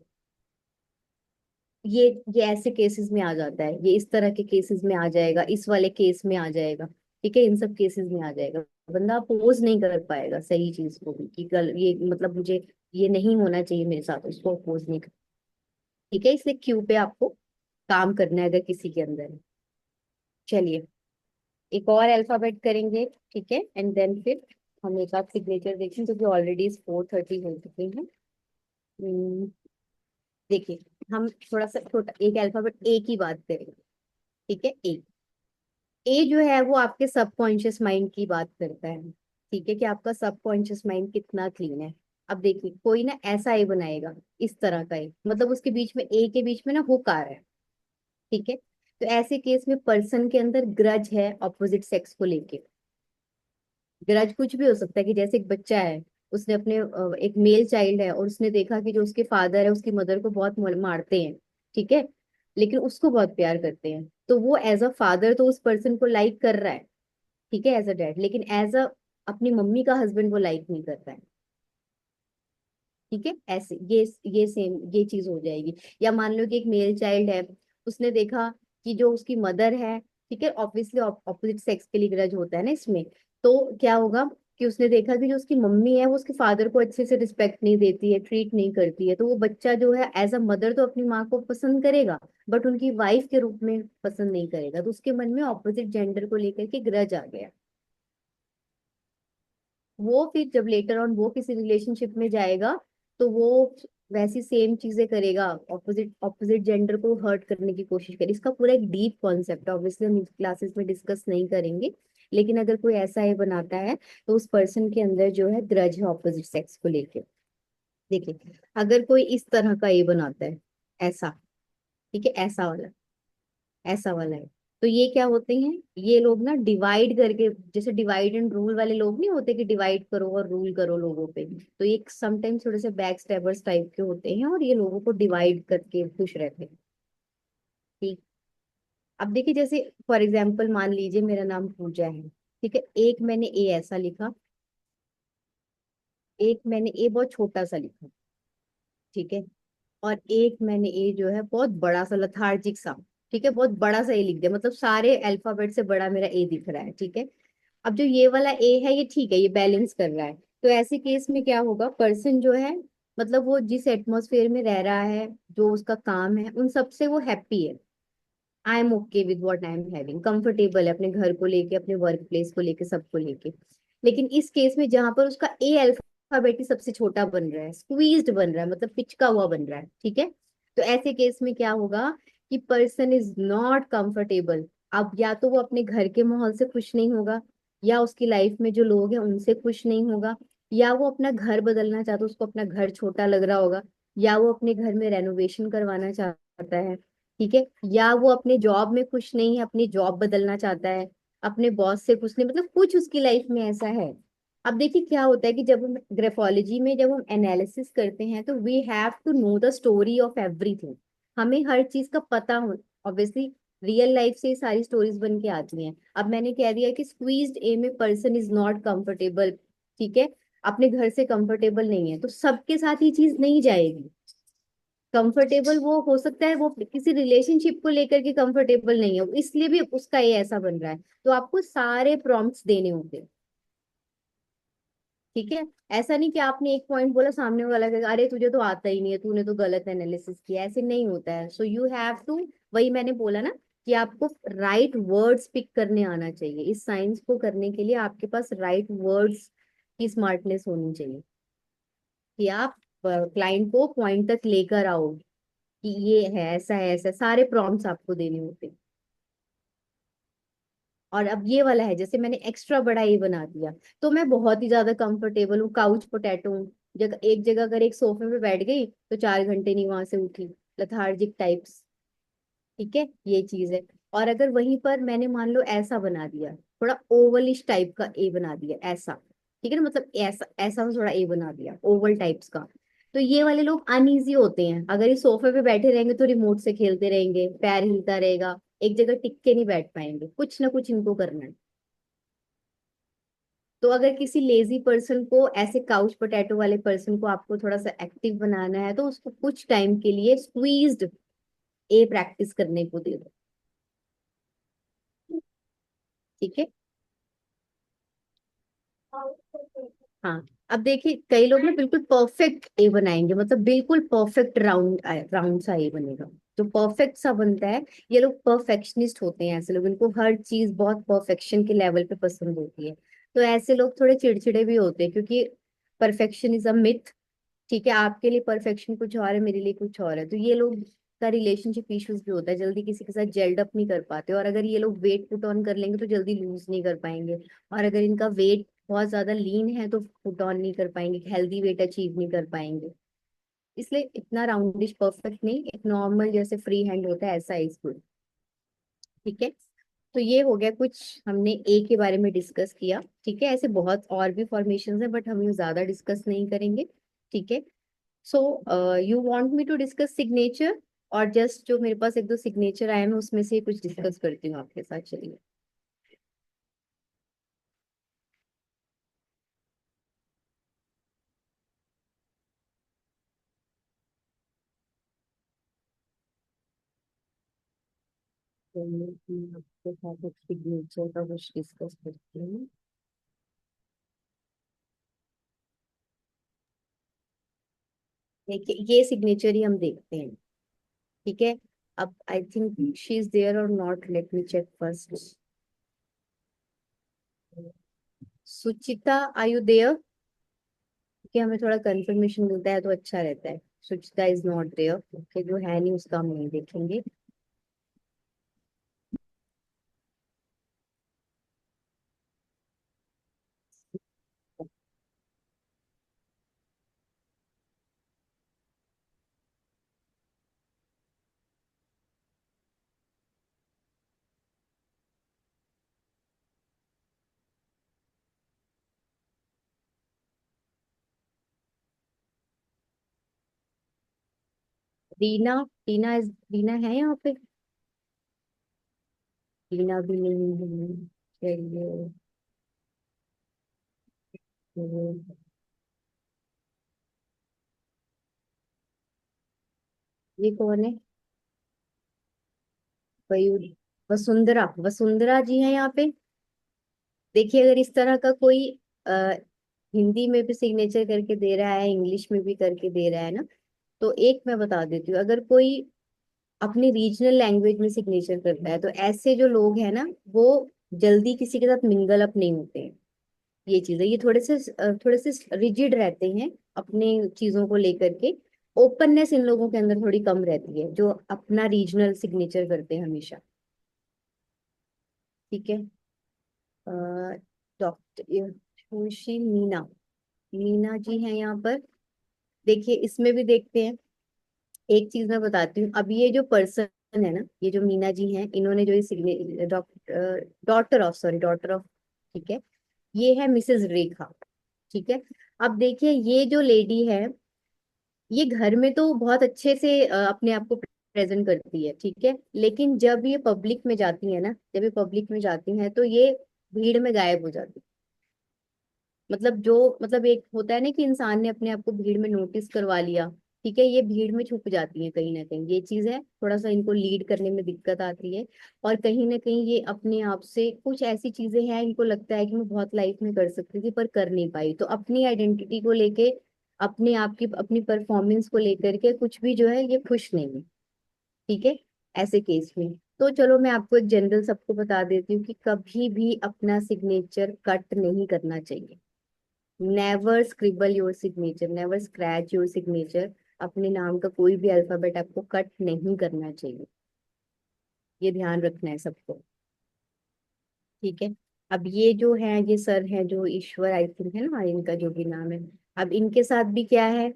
ये ये ऐसे केसेस में आ जाता है, ये इस तरह के केसेस में आ जाएगा, इस वाले केस में आ जाएगा। ठीक है, इन सब केसेस में आ जाएगा। बंदा अपोज नहीं कर पाएगा सही चीज को भी, कि गल ये मतलब मुझे ये नहीं होना चाहिए मेरे साथ, उसको अपोज नहीं कर। ठीक है, इसलिए क्यू पे आपको काम करना है अगर किसी के अंदर है। चलिए एक और अल्फाबेट करेंगे। ठीक है, एंड देन फिर हम एक आध सिग्नेचर देखें, क्योंकि ऑलरेडी 4:30 हो चुके हैं। हम्म, देखिए, हम थोड़ा सा छोटा एक अल्फाबेट ए की बात करेंगे। ठीक है, ए। ए जो है वो आपके सबकॉन्शियस माइंड की बात करता है। ठीक है, कि आपका सबकॉन्शियस माइंड कितना क्लीन है। अब देखिए कोई ना ऐसा ए बनाएगा, इस तरह का ए, मतलब उसके बीच में, ए के बीच में ना हुक आ रहा है। ठीक है, तो ऐसे केस में पर्सन के अंदर ग्रज है ऑपोजिट सेक्स को लेके। ग्रज कुछ भी हो सकता है, कि जैसे एक बच्चा है, उसने अपने एक मेल चाइल्ड है और उसने देखा कि जो उसके फादर है उसकी मदर को बहुत मारते हैं। ठीक है, लेकिन उसको बहुत प्यार करते हैं, तो वो एज अ फादर तो उस पर्सन को लाइक कर रहा है। ठीक है, एज अ डैड, लेकिन एज अ अपनी मम्मी का हस्बैंड वो लाइक नहीं करता है। ठीक है, ऐसे ये सेम ये चीज हो जाएगी। या मान लो कि एक मेल चाइल्ड है, उसने देखा कि जो उसकी मदर है, ठीक है, ऑब्वियसली ऑपोजिट सेक्स के लिए ग्रज होता है ना इसमें, तो क्या होगा कि उसने देखा कि जो उसकी मम्मी है वो उसके फादर को अच्छे से रिस्पेक्ट नहीं देती है, ट्रीट नहीं करती है, तो वो बच्चा जो है एज अ मदर तो अपनी माँ को पसंद करेगा, बट उनकी वाइफ के रूप में पसंद नहीं करेगा, तो उसके मन में ऑपोजिट जेंडर को लेकर के ग्रज आ गया। वो फिर जब लेटर ऑन वो किसी रिलेशनशिप में जाएगा, तो वो वैसी सेम चीजें करेगा, ऑपोजिट ऑपोजिट जेंडर को हर्ट करने की कोशिश करे। इसका पूरा एक डीप कॉन्सेप्ट है, ऑब्वियसली हम क्लासेस में डिस्कस नहीं करेंगे। लेकिन अगर कोई ऐसा ये बनाता है तो उस पर्सन के अंदर जो है ग्रज है ऑपोजिट सेक्स को लेके। देखिए, अगर कोई इस तरह का ये बनाता है, ऐसा, ठीक है, ऐसा वाला है, तो ये क्या होते हैं, ये लोग ना डिवाइड करके, जैसे डिवाइड एंड रूल वाले लोग नहीं होते कि डिवाइड करो और रूल करो लोगों पे, तो ये समटाइम्स थोड़े से बैक स्टैबर्स टाइप के होते हैं और ये लोगों को डिवाइड करके खुश रहते हैं। ठीक। अब देखिए, जैसे फॉर एग्जाम्पल मान लीजिए मेरा नाम पूजा है, ठीक है, एक मैंने ए ऐसा लिखा, एक मैंने ए बहुत छोटा सा लिखा, ठीक है, और एक मैंने ए जो है बहुत बड़ा सा लथार्जिक सा, ठीक है, बहुत बड़ा सा ए लिख दिया, मतलब सारे अल्फाबेट से बड़ा मेरा ए दिख रहा है, ठीक है। अब जो ये वाला ए है ये ठीक है, ये बैलेंस कर रहा है। तो ऐसे केस में क्या होगा, पर्सन जो है, मतलब वो जिस एटमॉस्फेयर में रह रहा है, जो उसका काम है, उन सबसे वो हैप्पी है। I am okay with what I am having, comfortable है अपने घर को लेके, अपने वर्क प्लेस को लेके, सबको लेके। लेकिन इस केस में जहां पर उसका ए अल्फाबेट ही सबसे छोटा बन रहा है, स्क्वीज्ड बन रहा है, मतलब पिचका हुआ बन रहा है, ठीक है, तो ऐसे केस में क्या होगा कि पर्सन इज नॉट कंफर्टेबल। अब या तो वो अपने घर के माहौल से खुश नहीं होगा, या उसकी लाइफ में जो लोग हैं उनसे खुश नहीं होगा, या वो अपना घर बदलना चाहता है, उसको अपना घर छोटा लग रहा होगा, या वो अपने घर में रेनोवेशन करवाना चाहता है, ठीक है, या वो अपने जॉब में खुश नहीं है, अपनी जॉब बदलना चाहता है, अपने बॉस से खुश नहीं, मतलब कुछ उसकी लाइफ में ऐसा है। अब देखिए क्या होता है कि जब हम ग्राफोलॉजी में जब हम एनालिसिस करते हैं तो we have to know the story of everything. हमें हर चीज का पता हो, ऑब्वियसली रियल लाइफ से ये सारी स्टोरीज बन के आती हैं। अब मैंने कह दिया कि स्क्वीज्ड ए में पर्सन इज नॉट कंफर्टेबल, ठीक है, अपने घर से कंफर्टेबल नहीं है, तो सबके साथ ये चीज नहीं जाएगी। कंफर्टेबल वो हो सकता है, वो किसी रिलेशनशिप को लेकर के कंफर्टेबल नहीं है, इसलिए भी उसका ये ऐसा बन रहा है। तो आपको सारे प्रॉम्प्ट्स देने होंगे, ठीक है। ऐसा नहीं कि आपने एक पॉइंट बोला, सामने वाला कहेगा अरे तुझे तो आता ही नहीं है, तूने तो गलत एनालिसिस किया, ऐसे नहीं होता है। सो यू हैव टू, वही मैंने बोला ना कि आपको राइट वर्ड्स पिक करने आना चाहिए। इस साइंस को करने के लिए आपके पास राइट वर्ड्स की स्मार्टनेस होनी चाहिए, कि आप क्लाइंट को पॉइंट तक लेकर आओ कि ये है, ऐसा सारे प्रॉम्प्ट्स आपको देने होते हैं। और अब ये वाला है, जैसे मैंने एक्स्ट्रा बड़ा ये बना दिया, तो मैं बहुत ही ज्यादा कंफर्टेबल हूँ, काउच पोटैटो हूँ, जगह एक जगह अगर एक सोफे पे बैठ गई तो 4 घंटे नहीं वहां से उठी, लथार्जिक टाइप्स, ठीक है, ये चीज है। और अगर वहीं पर मैंने मान लो ऐसा बना दिया, थोड़ा ओवलिश टाइप का ए बना दिया ऐसा, ठीक है ना, मतलब ऐसा ऐसा थोड़ा ए बना दिया ओवल टाइप्स का, तो ये वाले लोग अनईजी होते हैं। अगर इस सोफे पे बैठे रहेंगे तो रिमोट से खेलते रहेंगे, पैर हिलता रहेगा, एक जगह टिक के नहीं बैठ पाएंगे, कुछ ना कुछ इनको करना है। तो अगर किसी लेजी पर्सन को, ऐसे काउच पोटैटो वाले पर्सन को आपको थोड़ा सा एक्टिव बनाना है, तो उसको कुछ टाइम के लिए स्क्वीज्ड ए प्रैक्टिस करने को दे दो, ठीक है। हाँ, अब देखिए कई लोग ना बिल्कुल परफेक्ट ए बनाएंगे, मतलब बिल्कुल परफेक्ट राउंड राउंड सा ए बनेगा, जो परफेक्ट सा बनता है। ये लोग परफेक्शनिस्ट होते हैं, ऐसे लोग, इनको हर चीज बहुत परफेक्शन के लेवल पे पसंद होती है। तो ऐसे लोग थोड़े चिड़चिड़े भी होते हैं, क्योंकि परफेक्शन इज अ मिथ, ठीक है, आपके लिए परफेक्शन कुछ और है, मेरे लिए कुछ और है। तो ये लोग का रिलेशनशिप इश्यूज भी होता है, जल्दी किसी के साथ जेल्ड अप नहीं कर पाते, और अगर ये लोग वेट पुट ऑन कर लेंगे तो जल्दी लूज नहीं कर पाएंगे, और अगर इनका वेट बहुत ज्यादा लीन है तो पुट ऑन नहीं कर पाएंगे, हेल्दी वेट अचीव नहीं कर पाएंगे। इसलिए इतना राउंडिश परफेक्ट नहीं, एक नॉर्मल जैसे फ्री हैंड होता है ऐसा इज गुड, ठीक है। तो ये हो गया कुछ, हमने ए के बारे में डिस्कस किया, ठीक है। ऐसे बहुत और भी फॉर्मेशन है बट हम ये ज्यादा डिस्कस नहीं करेंगे, ठीक है। So you want me to discuss signature, और जस्ट जो मेरे पास एक दो सिग्नेचर आए हैं मैं उसमें से कुछ डिस्कस करती हूँ आपके साथ, चलिए। तो मैं आपके साथ एक सिग्नेचर का कुछ डिस्कस करती हूँ। देखिए ये सिग्नेचर ही हम देखते हैं, ठीक है। अब I think she is there और not, let me check first. Suchita, are you there? कि हमें थोड़ा कंफर्मेशन मिलता है तो अच्छा रहता है। सुचिता इज नॉट देयर, ओके, जो है नहीं उसका हम नहीं देखेंगे। रीना, रीना है यहाँ पे? रीना भी नहीं है। चलिए, तो ये कौन है? मयूरी, वसुंधरा, वसुंधरा जी है यहाँ पे। देखिए, अगर इस तरह का कोई आ, हिंदी में भी सिग्नेचर करके दे रहा है, इंग्लिश में भी करके दे रहा है ना, तो एक मैं बता देती हूँ, अगर कोई अपनी रीजनल लैंग्वेज में सिग्नेचर करता है तो ऐसे जो लोग हैं ना, वो जल्दी किसी के साथ मिंगल अप नहीं होते हैं। ये चीज है, ये थोड़े से रिजिड रहते हैं अपने चीजों को लेकर के। ओपननेस इन लोगों के अंदर थोड़ी कम रहती है, जो अपना रीजनल सिग्नेचर करते हैं हमेशा। ठीक है। डॉक्टर खुशी, मीना, मीना जी हैं यहाँ पर। देखिए, इसमें भी देखते हैं। एक चीज मैं बताती हूँ, अब ये जो पर्सन है ना, ये जो मीना जी हैं, इन्होंने जो ये सिग्ने डॉक्टर डॉटर ऑफ, ठीक है, ये है मिसेस रेखा। ठीक है। अब देखिए, ये जो लेडी है, ये घर में तो बहुत अच्छे से अपने आप को प्रेजेंट करती है, ठीक है, लेकिन जब ये पब्लिक में जाती है ना, जब ये पब्लिक में जाती हैं तो ये भीड़ में गायब हो जाती है। मतलब जो, मतलब एक होता है ना कि इंसान ने अपने आप को भीड़ में नोटिस करवा लिया, ठीक है, ये भीड़ में छुप जाती है कहीं ना कहीं। ये चीज है, थोड़ा सा इनको लीड करने में दिक्कत आती है। और कहीं ना कहीं ये अपने आप से कुछ ऐसी चीजें हैं, इनको लगता है कि मैं बहुत लाइफ में कर सकती थी पर कर नहीं पाई, तो अपनी आइडेंटिटी को लेके, अपने आप की अपनी परफॉर्मेंस को लेकर के कुछ भी जो है ये खुश नहीं है। ठीक है। ऐसे केस में तो चलो मैं आपको एक जनरल सबको बता देती हूँ कि कभी भी अपना सिग्नेचर कट नहीं करना चाहिए। Never scribble your signature, never scratch your signature. अपने नाम का कोई भी अल्फाबेट आपको कट नहीं करना चाहिए, ये ध्यान रखना है सबको। ठीक है। अब ये जो है, ये सर है जो ईश्वर आई थिंक है ना, इनका जो भी नाम है। अब इनके साथ भी क्या है,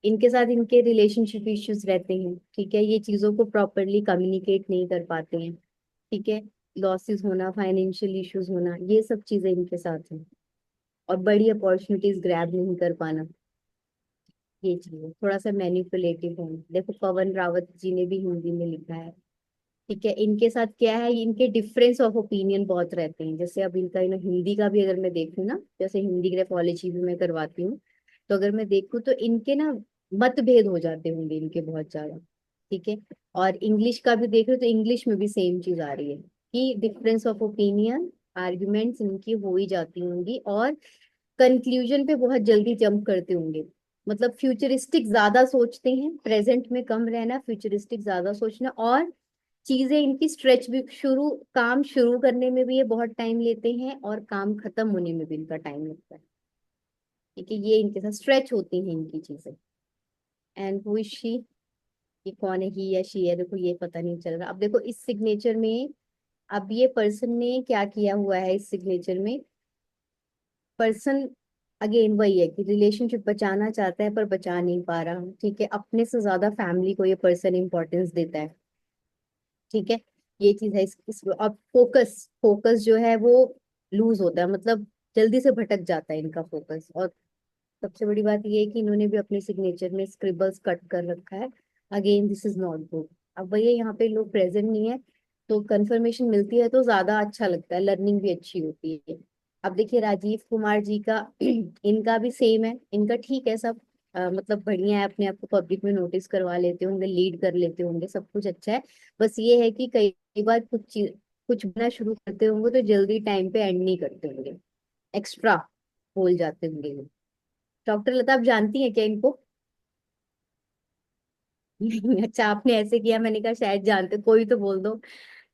इनके साथ इनके रिलेशनशिप इश्यूज रहते हैं, ठीक है, ये चीजों को प्रॉपरली कम्युनिकेट नहीं कर पाते हैं। ठीक है। लॉसेस होना, फाइनेंशियल इश्यूज होना, ये सब चीजें इनके साथ हैं। और बड़ी अपॉर्चुनिटीज ग्रैब नहीं कर पाना, ये चीज है। थोड़ा सा मैनिपुलेटिव है। देखो, पवन रावत जी ने भी हिंदी में लिखा है। ठीक है। इनके साथ क्या है, इनके डिफरेंस ऑफ ओपिनियन बहुत रहते हैं। जैसे अब इनका हिंदी का भी अगर मैं देखूँ ना, जैसे हिंदी ग्राफोलॉजी भी मैं करवाती हूँ, तो अगर मैं देखूँ तो इनके ना मतभेद हो जाते होंगे इनके बहुत ज्यादा। ठीक है। और इंग्लिश का भी देख रहे हो तो इंग्लिश में भी सेम चीज आ रही है कि डिफरेंस ऑफ ओपिनियन, आर्ग्यूमेंट्स इनकी हो ही जाती होंगी, और कंक्लूजन पे बहुत जल्दी जंप करते होंगे। मतलब फ्यूचरिस्टिक ज्यादा सोचते हैं, प्रेजेंट में कम रहना, फ्यूचरिस्टिक ज्यादा सोचना। और चीजें इनकी स्ट्रेच भी, काम शुरू करने में भी ये बहुत टाइम लेते हैं, और काम खत्म होने में भी इनका टाइम लगता है। ठीक है। ये इनके साथ स्ट्रेच होती हैं इनकी चीजें। एंड हु इज शी, ये कौन है, ही या शी है, देखो ये पता नहीं चल रहा। अब देखो इस सिग्नेचर में, अब ये पर्सन ने क्या किया हुआ है इस सिग्नेचर में। पर्सन अगेन वही है कि रिलेशनशिप बचाना चाहता है पर बचा नहीं पा रहा। ठीक है। अपने से ज्यादा फैमिली को ये पर्सन इंपॉर्टेंस देता है। ठीक है। ये चीज है अब फोकस, फोकस जो है वो लूज होता है, मतलब जल्दी से भटक जाता है इनका फोकस। और सबसे बड़ी बात ये है कि इन्होंने भी अपने सिग्नेचर में स्क्रिबल्स कट कर रखा है। Again this is not good. अब भैया यहाँ पे लोग प्रेजेंट नहीं है, तो कंफर्मेशन मिलती है तो ज्यादा अच्छा लगता है, लर्निंग भी अच्छी होती है। अब देखिए, राजीव कुमार जी का इनका भी सेम है, इनका ठीक है सब। मतलब बढ़िया है, अपने आप को पब्लिक में नोटिस करवा लेते होंगे, लीड कर लेते होंगे, सब कुछ अच्छा है। बस ये है कि कई बार कुछ चीज, कुछ बनना शुरू करते होंगे तो जल्दी टाइम पे एंड नहीं करते होंगे, एक्स्ट्रा बोल जाते होंगे। डॉक्टर लता, आप जानती हैं क्या इनको? अच्छा, आपने ऐसे किया, मैंने कहा शायद जानते, कोई तो बोल दो।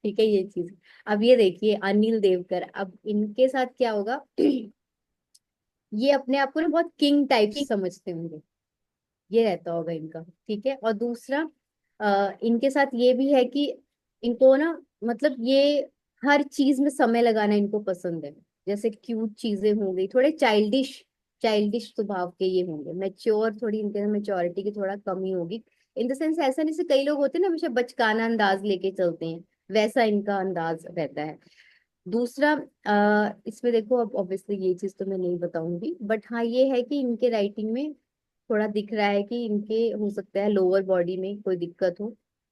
ठीक है, ये चीज। अब ये देखिए, अनिल देवकर, अब इनके साथ क्या होगा, ये अपने आप को ना बहुत किंग टाइप समझते होंगे। ये रहता होगा इनका, ठीक है। और दूसरा इनके साथ ये भी है कि इनको ना, मतलब ये हर चीज में समय लगाना इनको पसंद है। जैसे क्यूट चीजें हो गई, थोड़े चाइल्डिश चाइल्डिश स्वभाव के ये होंगे। मैच्योर, थोड़ी इनके मैच्योरिटी की थोड़ा कमी होगी। इन द सेंस, ऐसा नहीं से कई लोग होते हैं ना हमेशा बचकाना अंदाज लेके चलते हैं, वैसा इनका अंदाज रहता है। दूसरा इसमें देखो, अब ऑब्वियसली ये चीज तो मैं नहीं बताऊंगी, बट हाँ ये है कि इनके राइटिंग में थोड़ा दिख रहा है कि इनके हो सकता है लोअर बॉडी में कोई दिक्कत हो,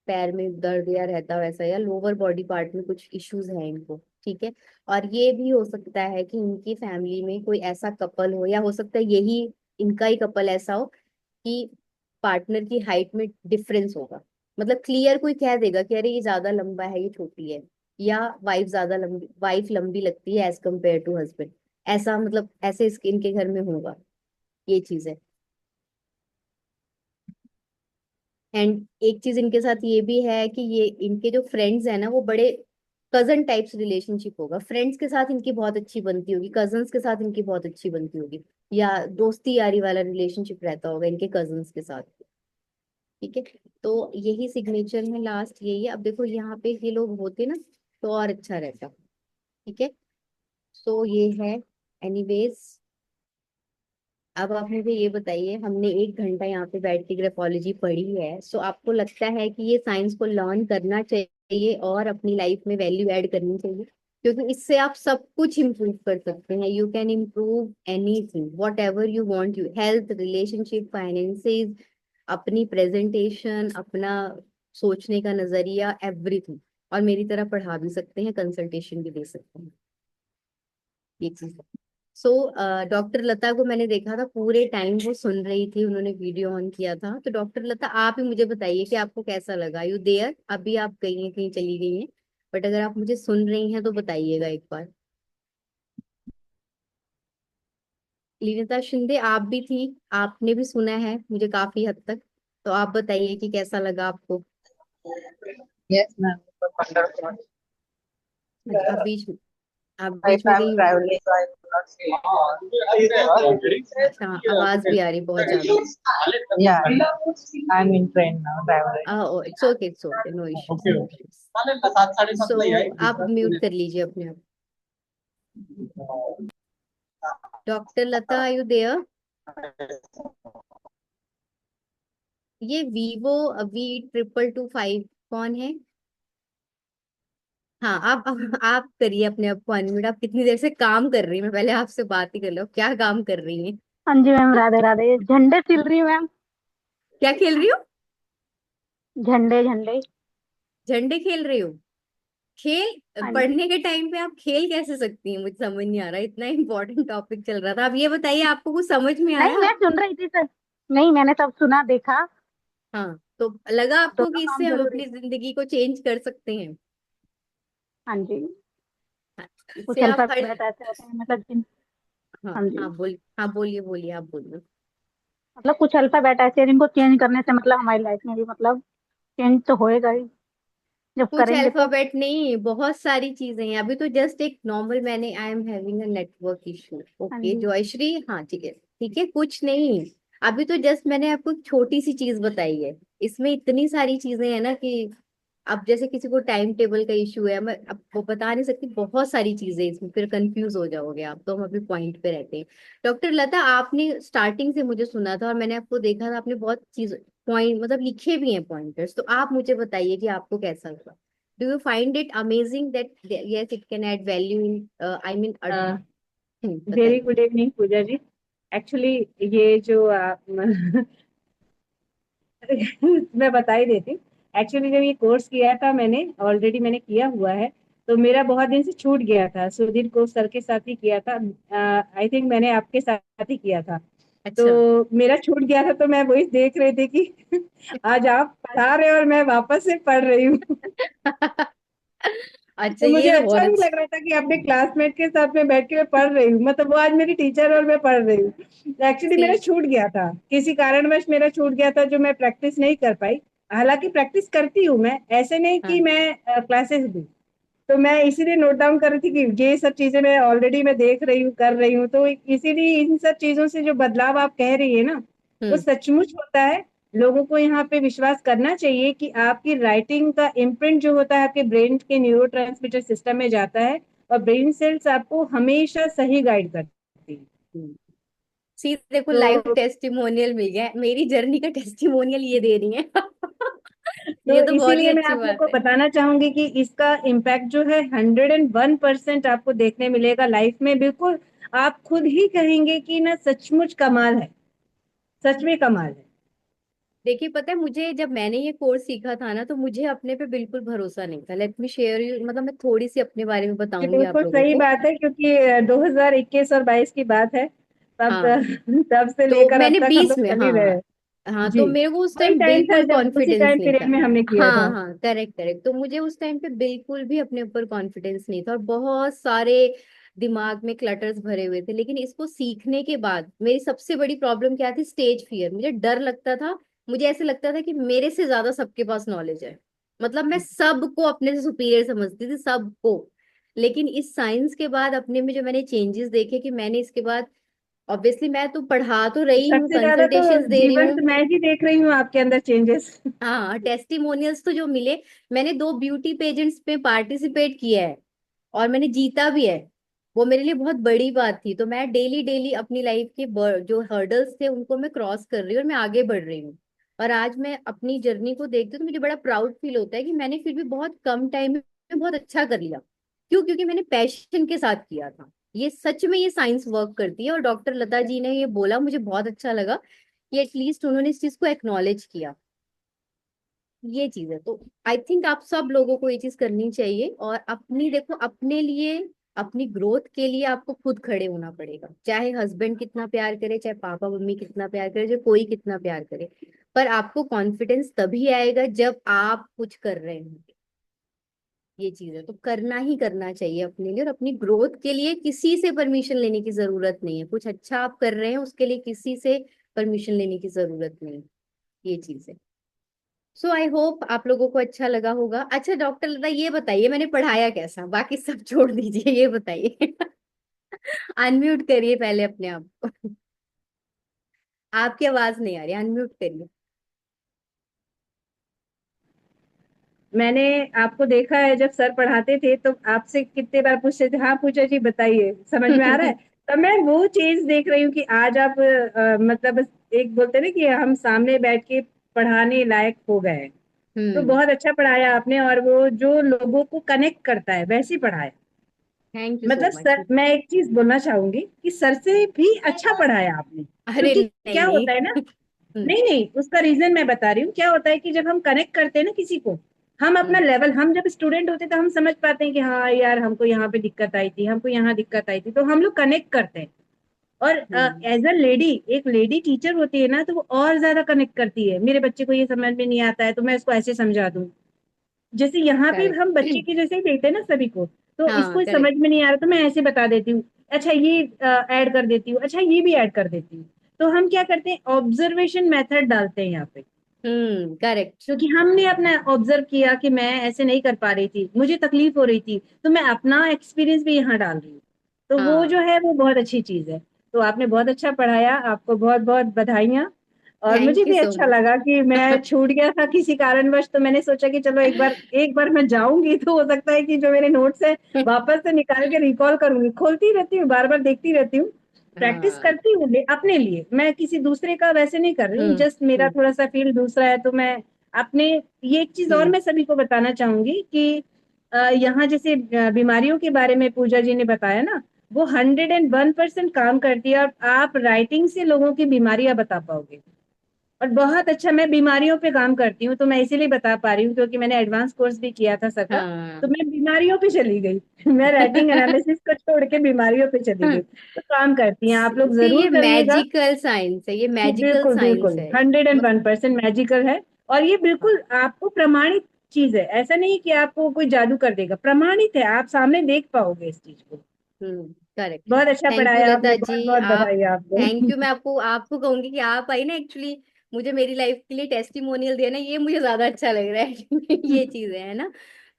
पैर में दर्द या रहता वैसा, या लोअर बॉडी पार्ट में कुछ इश्यूज हैं इनको, ठीक है। और ये भी हो सकता है कि इनकी फैमिली में कोई ऐसा कपल हो, या हो सकता है यही इनका ही कपल ऐसा हो कि पार्टनर की हाइट में डिफरेंस होगा। मतलब क्लियर कोई कह देगा कि अरे ये ज्यादा लंबा है, ये छोटी है, या वाइफ लंबी लगती है एज कम्पेयर टू हस्बैंड। ऐसा मतलब ऐसे इनके घर में होगा, ये चीज है। एंड एक चीज इनके साथ ये भी है कि ये इनके जो फ्रेंड्स है ना, वो बड़े कजन टाइप्स रिलेशनशिप होगा। फ्रेंड्स के साथ इनकी बहुत अच्छी बनती होगी, कजन्स के साथ इनकी बहुत अच्छी बनती होगी, या दोस्ती यारी वाला रिलेशनशिप रहता होगा इनके कजन्स के साथ, ठीक है। तो यही सिग्नेचर है, लास्ट यही है। अब देखो यहाँ पे ये लोग होते ना तो और अच्छा रहता, ठीक है। सो ये है। एनीवेज, अब आप मुझे ये बताइए, हमने 1 घंटा यहाँ पे बैठ के ग्राफोलॉजी पढ़ी है, सो आपको लगता है कि ये साइंस को लर्न करना चाहिए और अपनी लाइफ में वैल्यू ऐड करनी चाहिए? क्योंकि इससे आप सब कुछ इम्प्रूव कर सकते हैं। You can improve anything what ever you want, you health, relationship, finances, अपनी प्रेजेंटेशन, अपना सोचने का नजरिया, एवरीथिंग। और मेरी तरह पढ़ा भी सकते हैं, कंसल्टेशन भी दे सकते हैं, ये चीज है। सो डॉक्टर लता को मैंने देखा था पूरे टाइम वो सुन रही थी, उन्होंने वीडियो ऑन किया था। तो डॉक्टर लता, आप ही मुझे बताइए कि आपको कैसा लगा। यू देयर, अभी आप गई हैं, कहीं चली गई हैं, बट अगर आप मुझे सुन रही हैं तो बताइएगा एक बार। लीनिता शिंदे, आप भी थी, आपने भी सुना है मुझे काफी हद तक, तो आप बताइए कि कैसा लगा आपको। Yes, ma'am. It was wonderful. अच्छा, आप If बीच में I'm कहीं। traveling, so I could not see. अच्छा, आवाज भी आ रही बहुत ज्यादा। Yeah, I'm in train now, traveling. It's okay, it's okay, no issues, no issues. So आप म्यूट कर लीजिए अपने आप। Doctor Lata, are you there? ये वीवो V222 5 कौन है? हाँ, आप करिए अपने आप को अनम्यूट। आप कितनी देर से काम कर रही हैं? मैं पहले आपसे बात ही कर लो, क्या काम कर रही हैं? हाँ जी मैम, राधे राधे। झंडे सिल रही हूँ मैम। क्या खेल रही हो? झंडे झंडे। झंडे खेल रही हो? खेल हाँ जी। पढ़ने के टाइम पे आप खेल कैसे सकती हैं? मुझे समझ नहीं आ रहा, इतना इंपॉर्टेंट टॉपिक चल रहा था। अब ये बताइए, आपको कुछ समझ में नहीं, आया? मैं सुन रही थी सर। नहीं, मैंने सब सुना देखा। हाँ, तो लगा आपको दोनों कि काम इससे हम जरूरी अपनी है। जिंदगी को चेंज कर सकते हैं? हाँ जी। हाँ, कुछ इससे आप हर। अल्फाबेट ऐसे होते हैं मतलब हाँ हाँ जी। हाँ, हाँ बोलिए बोलिए, आप बोलिए। मतलब कुछ अल्फाबेट ऐसे हैं जिनको चेंज करने से मतलब हमारी लाइफ में भी मतलब चेंज तो होएगा ही जब कुछ करेंगे तो। अल्फाबेट नहीं, बहुत सारी चीजें हैं। अभी तो जस्ट एक नॉर्मल, मैंने I am having a network issue, हाँ ओके जी। जॉयश्री, हाँ ठीक है, ठीक है, कुछ नहीं। अभी तो जस्ट मैंने आपको एक छोटी सी चीज बताई है, इसमें इतनी सारी चीजें हैं ना कि अब जैसे किसी को टाइम टेबल का इशू है, मैं आपको बता नहीं सकती, बहुत सारी चीजें इसमें, फिर कंफ्यूज हो जाओगे आप। तो हम अभी पॉइंट पे रहते हैं। डॉक्टर लता, आपने स्टार्टिंग से मुझे सुना था और मैंने आपको देखा था, आपने बहुत चीज पॉइंट मतलब लिखे भी हैं पॉइंटर्स, तो आप मुझे बताइए कि आपको कैसा लगा। Do you find it amazing that yes, it can add value in, I mean, very बताइए। गुड इवनिंग पूजा जी। एक्चुअली ये जो आप मैं बता ही देती हूँ। एक्चुअली जब ये कोर्स किया था मैंने, ऑलरेडी मैंने किया हुआ है, तो मेरा बहुत दिन से छूट गया था। सुधीर को सर के साथ ही किया था। आई थिंक मैंने आपके साथ ही किया था। अच्छा। तो मेरा छूट गया था, तो मैं वही देख रही थी कि आज आप पढ़ा रहे हो और मैं वापस से पढ़ रही हूँ। अच्छा, तो मुझे ये तो अच्छा बहुत भी अच्छा। लग रहा था कि अपने क्लासमेट के साथ में बैठ के मैं पढ़ रही हूँ, मतलब वो आज मेरी टीचर और मैं पढ़ रही हूँ। एक्चुअली मेरा सी। छूट गया था, किसी कारणवश मेरा छूट गया था, जो मैं प्रैक्टिस नहीं कर पाई। हालांकि प्रैक्टिस करती हूँ मैं, ऐसे नहीं कि हाँ मैं क्लासेस दूँ। तो मैं इसीलिए नोट डाउन कर रही थी कि ये सब चीजें मैं देख रही हूँ, कर रही हूँ। तो इसीलिए इन सब चीजों से जो बदलाव आप कह रही है ना, वो हम्म। सचमुच होता है। लोगों को यहाँ पे विश्वास करना चाहिए कि आपकी राइटिंग का इम्प्रिंट जो होता है आपके ब्रेन के न्यूरोट्रांसमीटर सिस्टम में जाता है, और ब्रेन सेल्स आपको हमेशा सही गाइड करती है। हम्म। सी देखो, लाइव तो टेस्टिमोनियल मिल गया है। मेरी जर्नी का टेस्टिमोनियल ये दे रही है। तो ये तो बहुत ही इसीलिए मैं अच्छी आप लोग बात को है। बताना चाहूंगी कि इसका इम्पैक्ट जो है 101% आपको देखने मिलेगा लाइफ में। बिल्कुल आप खुद ही कहेंगे कि ना सचमुच कमाल है, सच में कमाल है। देखिए, पता है मुझे, जब मैंने ये कोर्स सीखा था ना, तो मुझे अपने पे बिल्कुल भरोसा नहीं था। लेट मी शेयर यू, मतलब मैं थोड़ी सी अपने बारे में ये बताऊंगी आप बिल्कुल लोगों सही को। बात है, क्योंकि 2021 और 22 की बात है। तब हाँ, तब से तो लेकर अब मैंने तक हम 20 लोग में, चल ही रहे हाँ। हैं। हाँ, तो जी, मेरे को उस वही टाइम टाइम था बिल्कुल जब उसी कॉन्फिडेंस टाइम नहीं पीरियड था। में हमने किया हाँ था। हाँ, करेक्ट करेक्ट। तो मुझे उस टाइम पे बिल्कुल भी अपने ऊपर कॉन्फिडेंस नहीं था, और बहुत सारे दिमाग में क्लटर्स भरे हुए थे। लेकिन इसको सीखने के बाद मेरी सबसे बड़ी प्रॉब्लम क्या थी? Stage fear. मुझे डर लगता था। मुझे ऐसे लगता था कि मेरे से ज्यादा सबके पास नॉलेज है। मतलब मैं सबको अपने से सुपीरियर समझती थी, सबको। लेकिन इस साइंस के बाद अपने में जो मैंने चेंजेस देखे, कि मैंने इसके बाद, ऑब्वियसली मैं तो पढ़ा तो रही हूँ, सबसे ज्यादा तो कंसल्टेशंस दे रही जीवन हूँ। से मैं ही देख रही हूँ आपके अंदर चेंजेस। हाँ, टेस्टिमोनियल्स तो जो मिले, मैंने 2 ब्यूटी पेजेंट्स पे पार्टिसिपेट किया है, और मैंने जीता भी है। वो मेरे लिए बहुत बड़ी बात थी। तो मैं डेली डेली अपनी लाइफ के जो हर्डल्स थे उनको मैं क्रॉस कर रही हूँ, और मैं आगे बढ़ रही हूँ। और आज मैं अपनी जर्नी को देखती हूँ तो मुझे बड़ा प्राउड फील होता है कि मैंने फिर भी बहुत कम टाइम में बहुत अच्छा कर लिया। क्यों? क्योंकि मैंने पैशन के साथ किया था। ये सच में ये साइंस वर्क करती है, और डॉक्टर लता जी ने ये बोला, मुझे बहुत अच्छा लगा कि एटलीस्ट उन्होंने इस चीज को एक्नॉलेज किया। ये चीज है। तो आई थिंक आप सब लोगों को ये चीज करनी चाहिए। और अपनी, देखो, अपने लिए, अपनी ग्रोथ के लिए आपको खुद खड़े होना पड़ेगा। चाहे हस्बैंड कितना प्यार करे, चाहे पापा मम्मी कितना प्यार करे, जो कोई कितना प्यार करे, पर आपको कॉन्फिडेंस तभी आएगा जब आप कुछ कर रहे होंगे। ये चीज है। तो करना ही करना चाहिए अपने लिए, और अपनी ग्रोथ के लिए किसी से परमिशन लेने की जरूरत नहीं है। कुछ अच्छा आप कर रहे हैं, उसके लिए किसी से परमिशन लेने की जरूरत नहीं है। ये चीज है। सो आई होप आप लोगों को अच्छा लगा होगा। अच्छा डॉक्टर लता, ये बताइए मैंने पढ़ाया कैसा? बाकी सब छोड़ दीजिए, ये बताइए। अनम्यूट करिए पहले अपने आप को। आपकी आवाज नहीं आ रही, अनम्यूट करिए। मैंने आपको देखा है जब सर पढ़ाते थे तो आपसे कितने बार पूछते थे, हाँ पूछा जी बताइए समझ में आ रहा है। तो मैं वो चीज देख रही हूँ कि आज आप मतलब बस एक बोलते ना कि हम सामने बैठ के पढ़ाने लायक हो गए हैं। तो हम्म। बहुत अच्छा पढ़ाया आपने, और वो जो लोगों को कनेक्ट करता है वैसे ही पढ़ाया। थैंक यू सो मतलब मच। सर, मैं एक चीज बोलना चाहूंगी कि सर से भी अच्छा पढ़ाया आपने, अरे क्योंकि नहीं क्या नहीं। होता है ना, हम्म। नहीं नहीं उसका रीजन मैं बता रही हूँ। क्या होता है कि जब हम कनेक्ट करते हैं ना किसी को, हम अपना हम्म। लेवल, हम जब स्टूडेंट होते तो हम समझ पाते हैं कि हाँ यार हमको यहाँ पे दिक्कत आई थी, हमको यहाँ दिक्कत आई थी, तो हम लोग कनेक्ट करते हैं। और हम्म। एज अ लेडी, एक लेडी टीचर होती है ना, तो वो और ज्यादा कनेक्ट करती है। मेरे बच्चे को ये समझ में नहीं आता है तो मैं इसको ऐसे समझा दूं। जैसे यहाँ पे हम करेक्ट। बच्चे के जैसे ही देते हैं ना सभी को, तो हाँ, इसको समझ करेक्ट। में नहीं आ रहा तो मैं ऐसे बता देती हूँ, अच्छा ये ऐड कर देती हूँ, अच्छा ये भी ऐड कर देती हूँ। तो हम क्या करते हैं, ऑब्जर्वेशन मेथड डालते हैं यहाँ पे। करेक्ट। क्योंकि हमने अपना ऑब्जर्व किया कि मैं ऐसे नहीं कर पा रही थी, मुझे तकलीफ हो रही थी, तो मैं अपना एक्सपीरियंस भी यहाँ डाल रही हूँ। तो वो जो हाँ, है वो बहुत अच्छी चीज है। तो आपने बहुत अच्छा पढ़ाया, आपको बहुत बहुत बधाइयाँ। और मुझे थैंक यू भी सो अच्छा मच। लगा कि मैं छूट गया था किसी कारणवश, तो मैंने सोचा कि चलो एक बार मैं जाऊंगी तो हो सकता है कि जो मेरे नोट्स है वापस से निकाल के रिकॉल करूंगी। खोलती रहती हूँ, बार बार देखती रहती हूँ, प्रैक्टिस हाँ। करती हूँ अपने लिए। मैं किसी दूसरे का वैसे नहीं कर रही हूँ, हम्म। जस्ट मेरा हम्म। थोड़ा सा फील्ड दूसरा है तो मैं अपने, ये एक चीज और हम्म। मैं सभी को बताना चाहूंगी कि यहाँ जैसे बीमारियों के बारे में पूजा जी ने बताया ना, वो 101% काम करती है। और आप राइटिंग से लोगों की बीमारियां बता पाओगे। और बहुत अच्छा, मैं बीमारियों पे काम करती हूँ तो मैं इसीलिए बता पा रही हूँ क्योंकि मैंने एडवांस कोर्स भी किया था सर का। तो हाँ। मैं बीमारियों पे चली गई। मैं राइटिंग एनालिसिस को छोड़ के बीमारियों पे चली गई। तो काम करती हैं आप लोग, सी, जरूर ये करिएगा। मैजिकल साइंस है, ये जी मैजिकल बिल्कुल साइंस बिल्कुल, है। 101% मैजिकल है। और ये हाँ। बिल्कुल आपको प्रमाणित चीज है, ऐसा नहीं कि आपको कोई जादू कर देगा, प्रमाणित है, आप सामने देख पाओगे इस चीज को। करेक्ट। बहुत अच्छा थैंक यू पढ़ाया लता आपने, जी। बहुत बहुत आप, बधाई आपको। Thank you. मैं आपको आपको कहूंगी कि आप आई ना, एक्चुअली मुझे मेरी लाइफ के लिए टेस्टिमोनियल देना, ये मुझे ज्यादा अच्छा लग रहा है। ये चीजें है ना।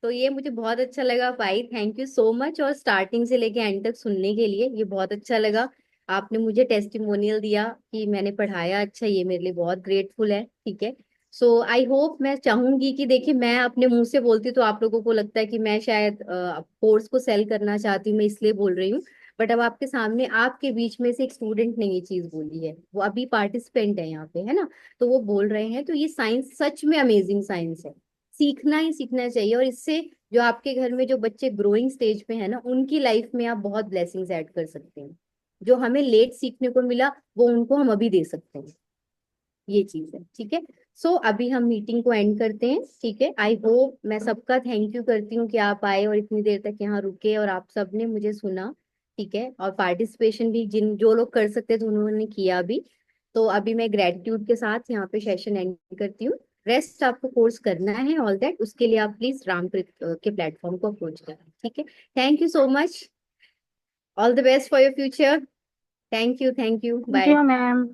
तो ये मुझे बहुत अच्छा लगा भाई, थैंक यू सो मच। और स्टार्टिंग से लेके एंड तक सुनने के लिए, ये बहुत अच्छा लगा। आपने मुझे टेस्टिमोनियल दिया कि मैंने पढ़ाया अच्छा, ये मेरे लिए बहुत ग्रेटफुल है। ठीक है, सो आई होप, मैं चाहूंगी कि देखिए मैं अपने मुंह से बोलती तो आप लोगों को लगता है कि मैं शायद कोर्स को सेल करना चाहती हूँ, मैं इसलिए बोल रही हूँ। बट अब आपके सामने, आपके बीच में से एक स्टूडेंट ने ये चीज बोली है, वो अभी पार्टिसिपेंट है यहाँ पे, है ना, तो वो बोल रहे हैं, तो ये साइंस सच में अमेजिंग साइंस है, सीखना ही सीखना चाहिए। और इससे जो आपके घर में जो बच्चे ग्रोइंग स्टेज पे है ना, उनकी लाइफ में आप बहुत ब्लेसिंग्स ऐड कर सकते हैं। जो हमें लेट सीखने को मिला वो उनको हम अभी दे सकते हैं, ये चीज है। ठीक है, सो अभी हम मीटिंग को एंड करते हैं। ठीक है, आई होप, मैं सबका थैंक यू करती हूँ कि आप आए और इतनी देर तक यहाँ रुके और आप सबने मुझे सुना। ठीक है, और पार्टिसिपेशन भी जिन जो लोग कर सकते थे उन्होंने किया भी। तो अभी मैं ग्रेटिट्यूड के साथ यहाँ पे सेशन एंड करती हूँ। रेस्ट आपको कोर्स करना है, ऑल दैट, उसके लिए आप प्लीज रामकृत के प्लेटफॉर्म को अप्रोच करें। ठीक है, thank you so much, all the best for your future. Thank you, thank you, thank bye. You ma'am.